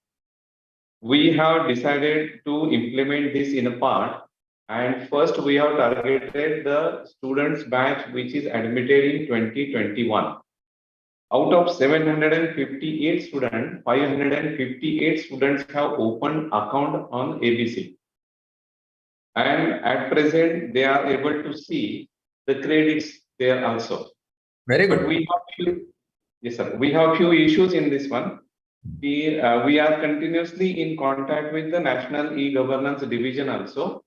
We have decided to implement this in a part. And first, we have targeted the students batch which is admitted in 2021. Out of 758 students, 558 students have opened account on ABC. And at present, they are able to see the credits there also. Very good. But we have few issues in this one. We are continuously in contact with the National E-Governance Division also,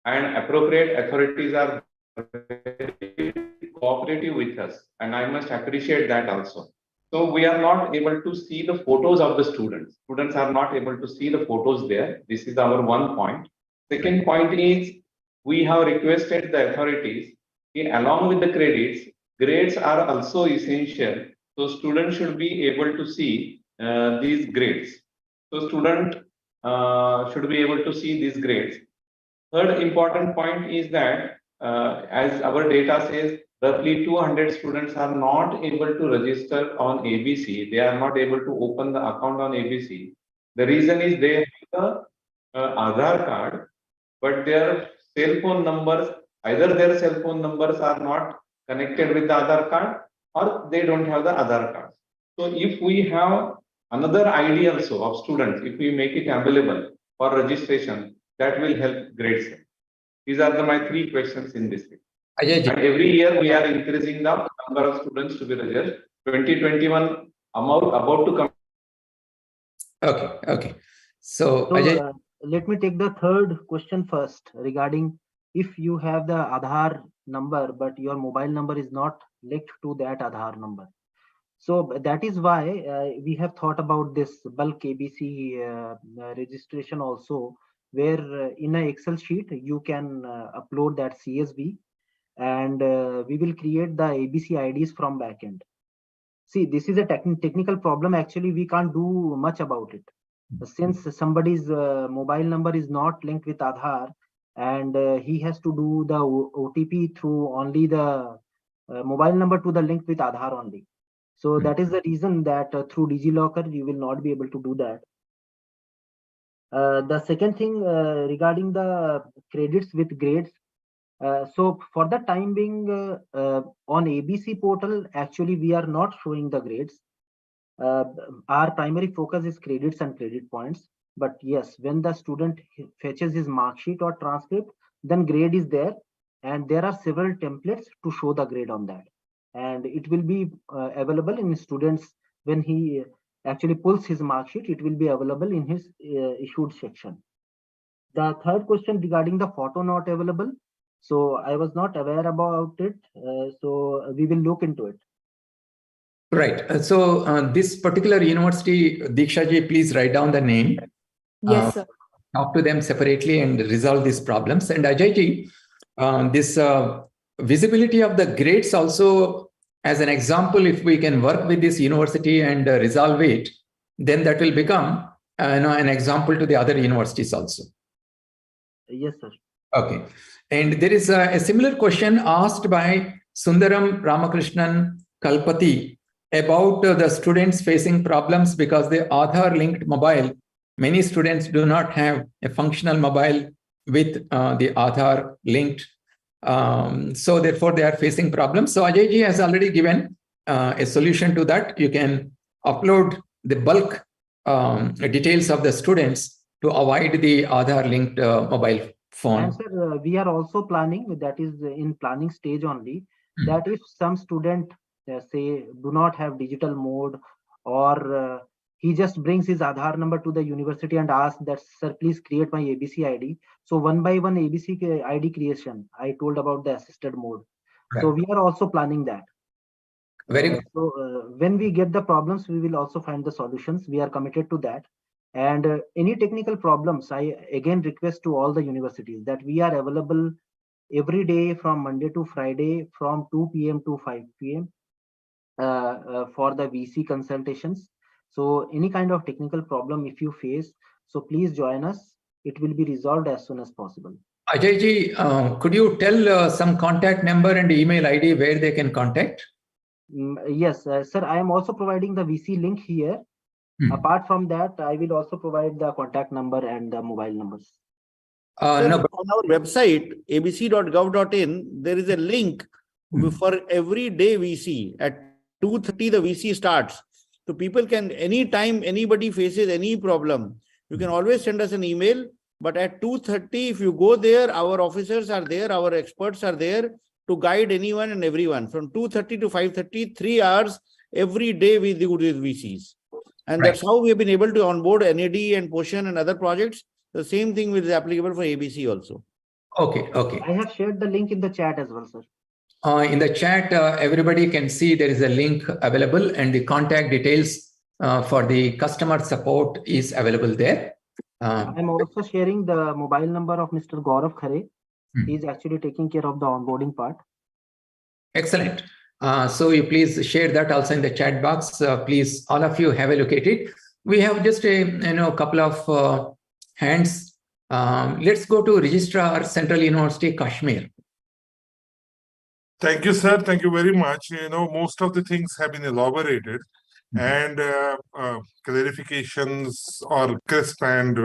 and appropriate authorities are very cooperative with us, and I must appreciate that also. So we are not able to see the photos of the students. Students are not able to see the photos there. This is our one point. Second point is we have requested the authorities, along with the credits, grades are also essential. So students should be able to see these grades. So student should be able to see these grades. Third important point is that as our data says, roughly 200 students are not able to register on ABC. They are not able to open the account on ABC. The reason is they have the Aadhaar card, but their cell phone numbers, either their cell phone numbers are not connected with the Aadhaar card or they don't have the Aadhaar card. So if we have another ID also of students, if we make it available for registration, that will help great. These are my 3 questions in this. And every year we are increasing the number of students to be registered. 2021 about to come. Okay. So let me take the third question first regarding if you have the Aadhaar number, but your mobile number is not linked to that Aadhaar number. So that is why we have thought about this bulk ABC registration also, where in an Excel sheet, you can upload that CSV and we will create the ABC IDs from backend. See, this is a technical problem. Actually, we can't do much about it. Since somebody's mobile number is not linked with Aadhaar and he has to do the OTP through only the mobile number to the link with Aadhaar only. So that is the reason that through DigiLocker, you will not be able to do that. The second thing regarding the credits with grades. So for the time being on ABC portal, actually, we are not showing the grades. Our primary focus is credits and credit points. But yes, when the student fetches his mark sheet or transcript, then grade is there. And there are several templates to show the grade on that. And it will be available in students when he actually pulls his mark sheet, it will be available in his issued section. The third question regarding the photo not available. So I was not aware about it. So we will look into it. Right. So this particular university, Diksha ji, please write down the name. Yes, sir. Talk to them separately and resolve these problems. And Ajay ji, this visibility of the grades also, as an example, if we can work with this university and resolve it, then that will become an example to the other universities also. Yes, sir. Okay. And there is a similar question asked by Sundaram Ramakrishnan Kalpati about the students facing problems because the Aadhaar linked mobile. Many students do not have a functional mobile with the Aadhaar linked. So therefore, they are facing problems. So Ajay ji has already given a solution to that. You can upload the bulk details of the students to avoid the Aadhaar linked mobile phone. And sir, we are also planning, that is in planning stage only, that if some student say do not have digital mode, or he just brings his Aadhaar number to the university and asks that, sir, please create my ABC ID. So one by one ABC ID creation, I told about the assisted mode. Right. So we are also planning that. Very good. So when we get the problems, we will also find the solutions. We are committed to that. And any technical problems, I again request to all the universities that we are available every day from Monday to Friday from 2 p.m. to 5 p.m. For the VC consultations. So any kind of technical problem if you face, so please join us. It will be resolved as soon as possible. Ajay ji, could you tell some contact number and email ID where they can contact? Yes, sir, I am also providing the VC link here. Apart from that, I will also provide the contact number and the mobile numbers. Sir, no, on our website, abc.gov.in, there is a link for every day VC. At 2:30, the VC starts. So people can, anytime anybody faces any problem, you can always send us an email. But at 2:30, if you go there, our officers are there, our experts are there to guide anyone and everyone. From 2:30 to 5:30, 3 hours every day we do with VCs. And that's how we have been able to onboard NAD and Potion and other projects. The same thing is applicable for ABC also. Okay, okay. I have shared the link in the chat as well, sir. In the chat, everybody can see there is a link available and the contact details for the customer support is available there. I'm also sharing the mobile number of Mr. Gaurav Khare. He's actually taking care of the onboarding part. Excellent. So you please share that also in the chat box. Please, all of you have a look at it. We have just a couple of hands. Let's go to Registrar Central University, Kashmir. Thank you, sir. Thank you very much. Most of the things have been elaborated and clarifications are crisp, and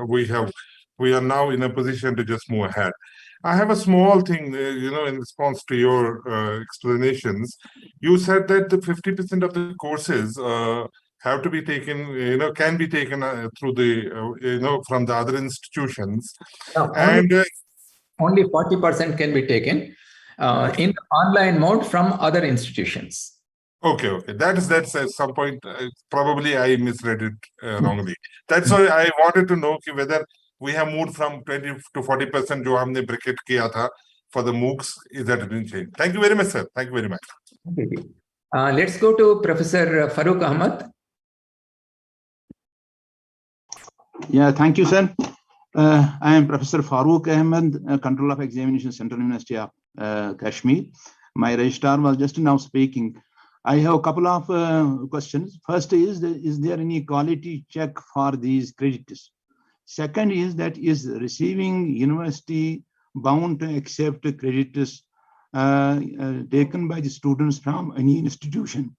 we are now in a position to just move ahead. I have a small thing, in response to your explanations. You said that the 50% of the courses have to be taken, can be taken through the, from the other institutions. Only 40% can be taken in the online mode from other institutions. Okay. That's at some point, probably I misread it wrongly. That's why I wanted to know whether we have moved from 20 to 40% जो हमने bracket किया था for the MOOCs. Is that been changed? Thank you very much, sir. Thank you very much. Let's go to Professor Farooq Ahmed. Yeah, thank you, sir. I am Professor Farooq Ahmed, Control of Examination, Central University of Kashmir. My registrar was just now speaking. I have a couple of questions. First is there any quality check for these credits? Second is receiving university bound to accept credits taken by the students from any institution.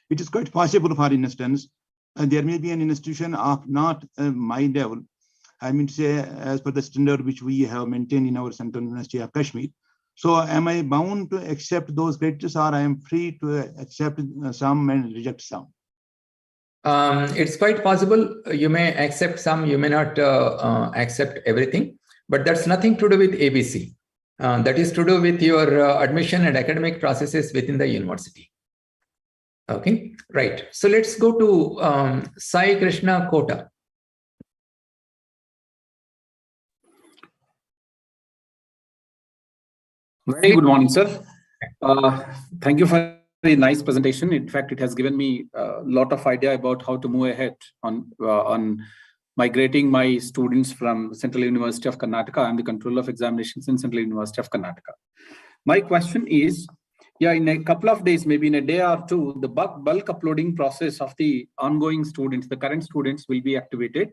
It is quite possible, for instance, there may be an institution of not my level, I mean to say, as per the standard which we have maintained in our Central University of Kashmir. So am I bound to accept those credits, or I am free to accept some and reject some? It's quite possible you may accept some, you may not accept everything, but that's nothing to do with ABC. That is to do with your admission and academic processes within the university. Okay, right. So let's go to Sai Krishna Kota. Very good morning, sir. Thank you for a nice presentation. In fact, it has given me a lot of idea about how to move ahead on migrating my students from Central University of Karnataka. I'm the controller of examinations in Central University of Karnataka. My question is, in a couple of days, maybe in a day or two, the bulk uploading process of the ongoing students, the current students, will be activated.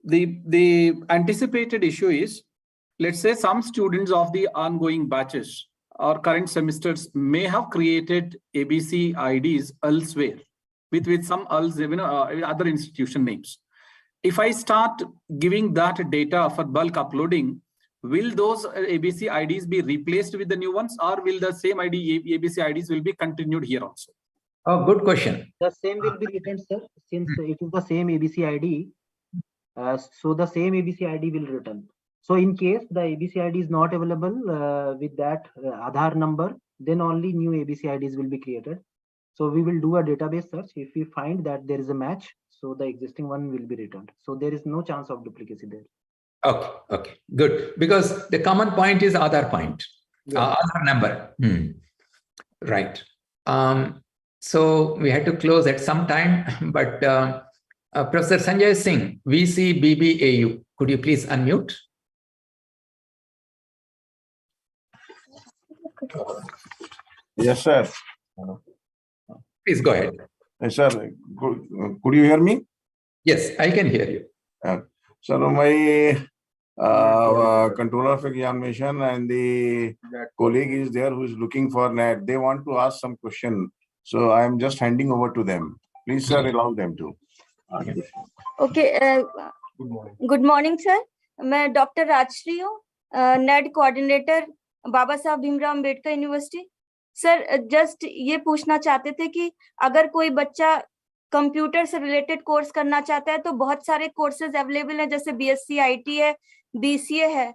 The anticipated issue is, let's say some students of the ongoing batches or current semesters may have created ABC IDs elsewhere with some other institution names. If I start giving that data for bulk uploading, will those ABC IDs be replaced with the new ones, or will the same ABC IDs will be continued here also? Oh, good question. The same will be written, sir, since it is the same ABC ID. So the same ABC ID will return. So in case the ABC ID is not available with that Aadhaar number, then only new ABC IDs will be created. So we will do a database search. If we find that there is a match, so the existing one will be returned. So there is no chance of duplicacy there. Okay, good. Because the common point is Aadhaar point, Aadhaar number. Right. So we had to close at some time, but Professor Sanjay Singh, VC BBAU, could you please unmute? Yes, sir. Please go ahead. Yes, sir. Could you hear me? Yes, I can hear you. Sir, my controller of examination and the colleague is there who is looking for NET. They want to ask some question. So I am just handing over to them. Please, sir, allow them to. Okay. Good morning, sir. मैं doctor Rajshree हूँ, net coordinator बाबा Saheb Bhimrao Ambedkar university. Sir, just ये पूछना चाहते थे कि अगर कोई बच्चा कंप्यूटर से रिलेटेड कोर्स करना चाहता है तो बहुत सारे कोर्सेज अवेलेबल हैं, जैसे बीएससी आईटी है, बीसीए है,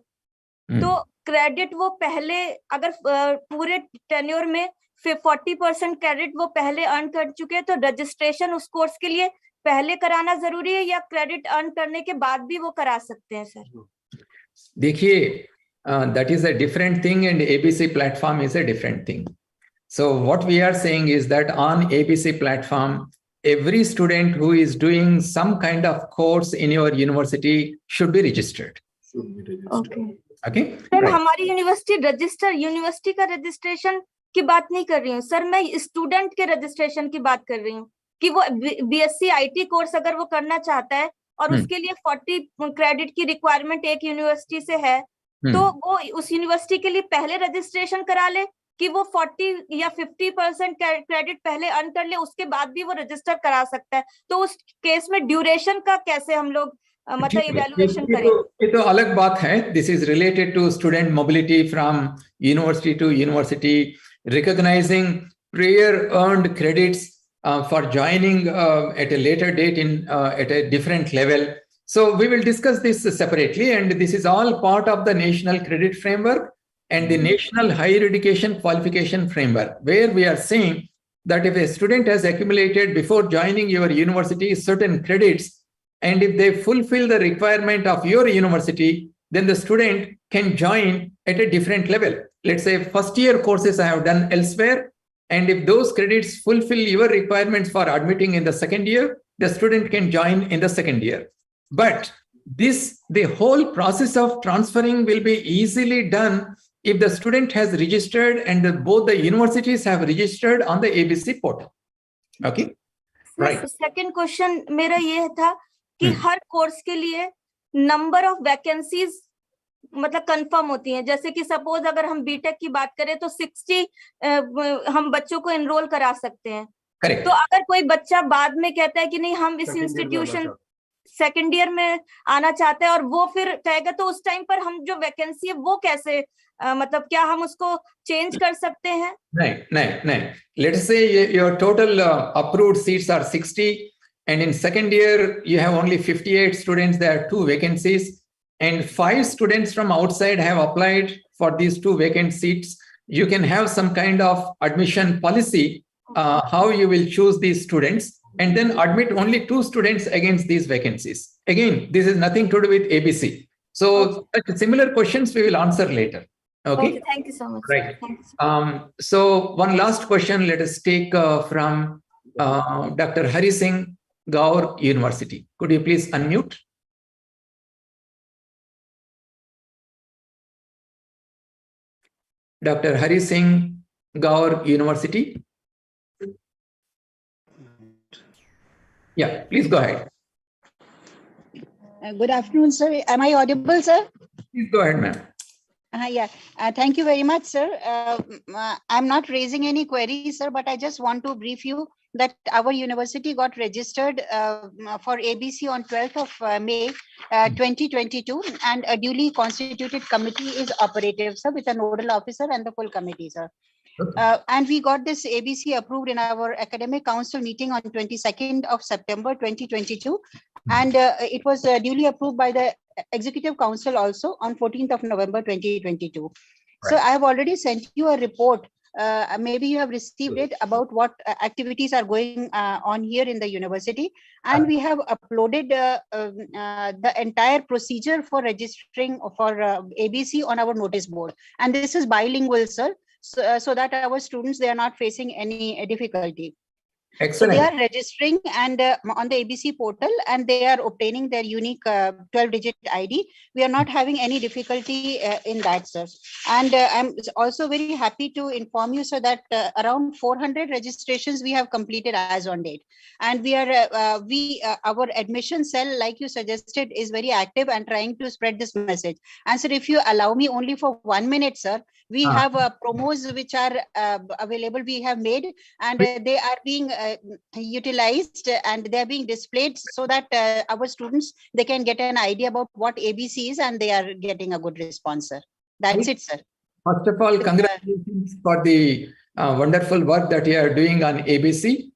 तो क्रेडिट वो पहले अगर पूरे टेन्योर में 40% क्रेडिट वो पहले अर्न कर चुके हैं, तो रजिस्ट्रेशन उस कोर्स के लिए पहले कराना जरूरी है या क्रेडिट अर्न करने के बाद भी वो करा सकते हैं? सर देखिए, that is a different thing and ABC platform is a different thing. So what we are saying is that on ABC platform, every student who is doing some kind of course in your university should be registered. Okay. Sir, हमारी university का registration की बात नहीं कर रही हूँ sir, मैं student के रजिस्ट्रेशन की बात कर रही हूँ कि वो बीएससी आईटी कोर्स अगर वो करना चाहता है और उसके लिए 40 क्रेडिट की रिक्वायरमेंट एक यूनिवर्सिटी से है, तो वो उस यूनिवर्सिटी के लिए पहले रजिस्ट्रेशन करा ले कि वो 40 या 50% क्रेडिट पहले अर्न कर ले, उसके बाद भी वो रजिस्टर करा सकता है। तो उस केस में ड्यूरेशन का कैसे हम लोग मतलब इवैल्यूएशन करें? ये तो अलग बात है। This is related to student mobility from university to university, recognising prior earned credits for joining at a later date at a different level. So we will discuss this separately, and this is all part of the National Credit Framework and the National Higher Education Qualification Framework, where we are saying that if a student has accumulated before joining your university certain credits, and if they fulfill the requirement of your university, then the student can join at a different level. Let's say first year courses I have done elsewhere, and if those credits fulfill your requirements for admitting in the second year, the student can join in the second year. But the whole process of transferring will be easily done if the student has registered and both the universities have registered on the ABC portal. Okay, right. Second question मेरा ये था कि हर course के लिए number of vacancies मतलब confirm होती हैं? जैसे कि सपोज अगर हम बीटेक की बात करें तो 60 हम बच्चों को एनरोल करा सकते हैं। Correct. तो अगर कोई बच्चा बाद में कहता है कि नहीं हम इस इंस्टीट्यूशन सेकेंड ईयर में आना चाहते हैं और वो फिर कहेगा, तो उस टाइम पर हम जो वैकेंसी है वो कैसे मतलब क्या हम उसको चेंज कर सकते हैं? नहीं. Let's say your total approved seats are 60, and in second year you have only 58 students. There are 2 vacancies, and 5 students from outside have applied for these 2 vacant seats. You can have some kind of admission policy, how you will choose these students, and then admit only 2 students against these vacancies. Again, this is nothing to do with ABC. So similar questions we will answer later. Okay. Thank you so much. Right. Thank you so much. So one last question let us take from Dr. Hari Singh, Gaur University. Could you please unmute? Dr. Hari Singh, Gaur University. Yeah, please go ahead. Good afternoon, sir. Am I audible, sir? Please go ahead, ma'am. Thank you very much, sir. I'm not raising any queries, sir, but I just want to brief you that our university got registered for ABC on 12th of May 2022, and a duly constituted committee is operative, sir, with a nodal officer and the full committee, sir. And we got this ABC approved in our academic council meeting on 22nd of September 2022, and it was duly approved by the Executive Council also on 14th of November 2022. So I have already sent you a report. Maybe you have received it about what activities are going on here in the university, and we have uploaded the entire procedure for registering for ABC on our notice board, and this is bilingual, sir, so that our students, they are not facing any difficulty. Excellent. So they are registering and on the ABC portal, and they are obtaining their unique 12-digit ID. We are not having any difficulty in that, sir. And I'm also very happy to inform you, sir, that around 400 registrations we have completed as on date. And we are our admission cell, like you suggested, is very active and trying to spread this message. And sir, if you allow me only for 1 minute, sir, we have promos which are available, we have made, and they are being utilized and they are being displayed so that our students, they can get an idea about what ABC is, and they are getting a good response, sir. That's it, sir. First of all, congratulations for the wonderful work that you are doing on ABC.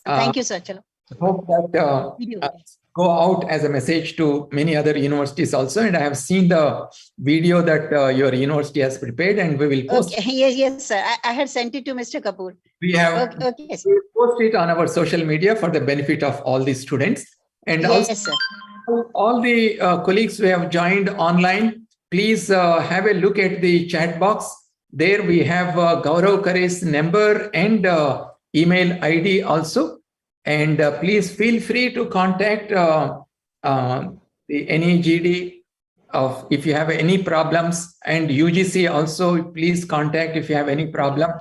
Thank you, sir. Chalo. Hope that go out as a message to many other universities also. And I have seen the video that your university has prepared, and we will post. Okay. Yes, sir. I had sent it to Mr. Kapoor. We have yes. we post it on our social media for the benefit of all the students. And yes, also, sir. all the colleagues who have joined online, please have a look at the chat box. There we have Gaurav Kare's number and email ID also. And please feel free to contact the NEGD if you have any problems, and UGC also, please contact if you have any problem.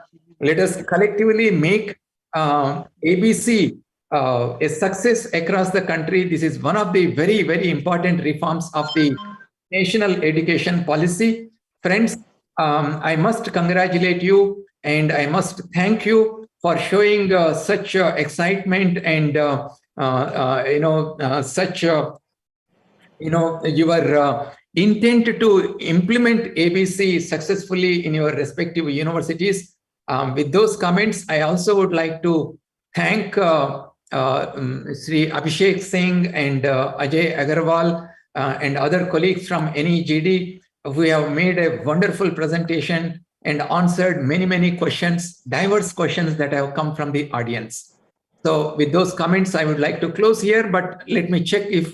Let us collectively make ABC a success across the country. This is one of the very, very important reforms of the national education policy. Friends, I must congratulate you, and I must thank you for showing such excitement and such your intent to implement ABC successfully in your respective universities. With those comments, I also would like to thank Sri Abhishek Singh and Ajay Agarwal and other colleagues from NEGD who have made a wonderful presentation and answered many, many questions, diverse questions that have come from the audience. So with those comments, I would like to close here, but let me check if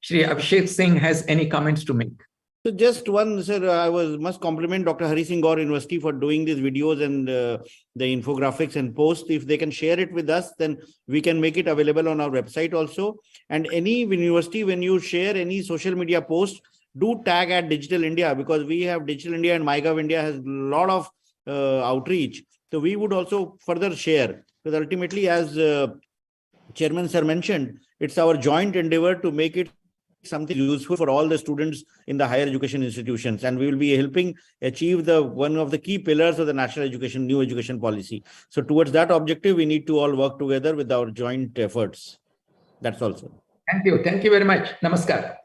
Shri Abhishek Singh has any comments to make. So just one, sir, I must compliment Dr. Hari Singh Gaur University for doing these videos and the infographics and posts. If they can share it with us, then we can make it available on our website also. And any university, when you share any social media post, do tag at Digital India, because we have Digital India and MyGov India has a lot of outreach. So we would also further share, because ultimately, as Chairman Sir mentioned, it's our joint endeavor to make it something useful for all the students in the higher education institutions, and we will be helping achieve one of the key pillars of the national education, new education policy. So towards that objective, we need to all work together with our joint efforts. That's all, sir. Thank you. Thank you very much. Namaskar.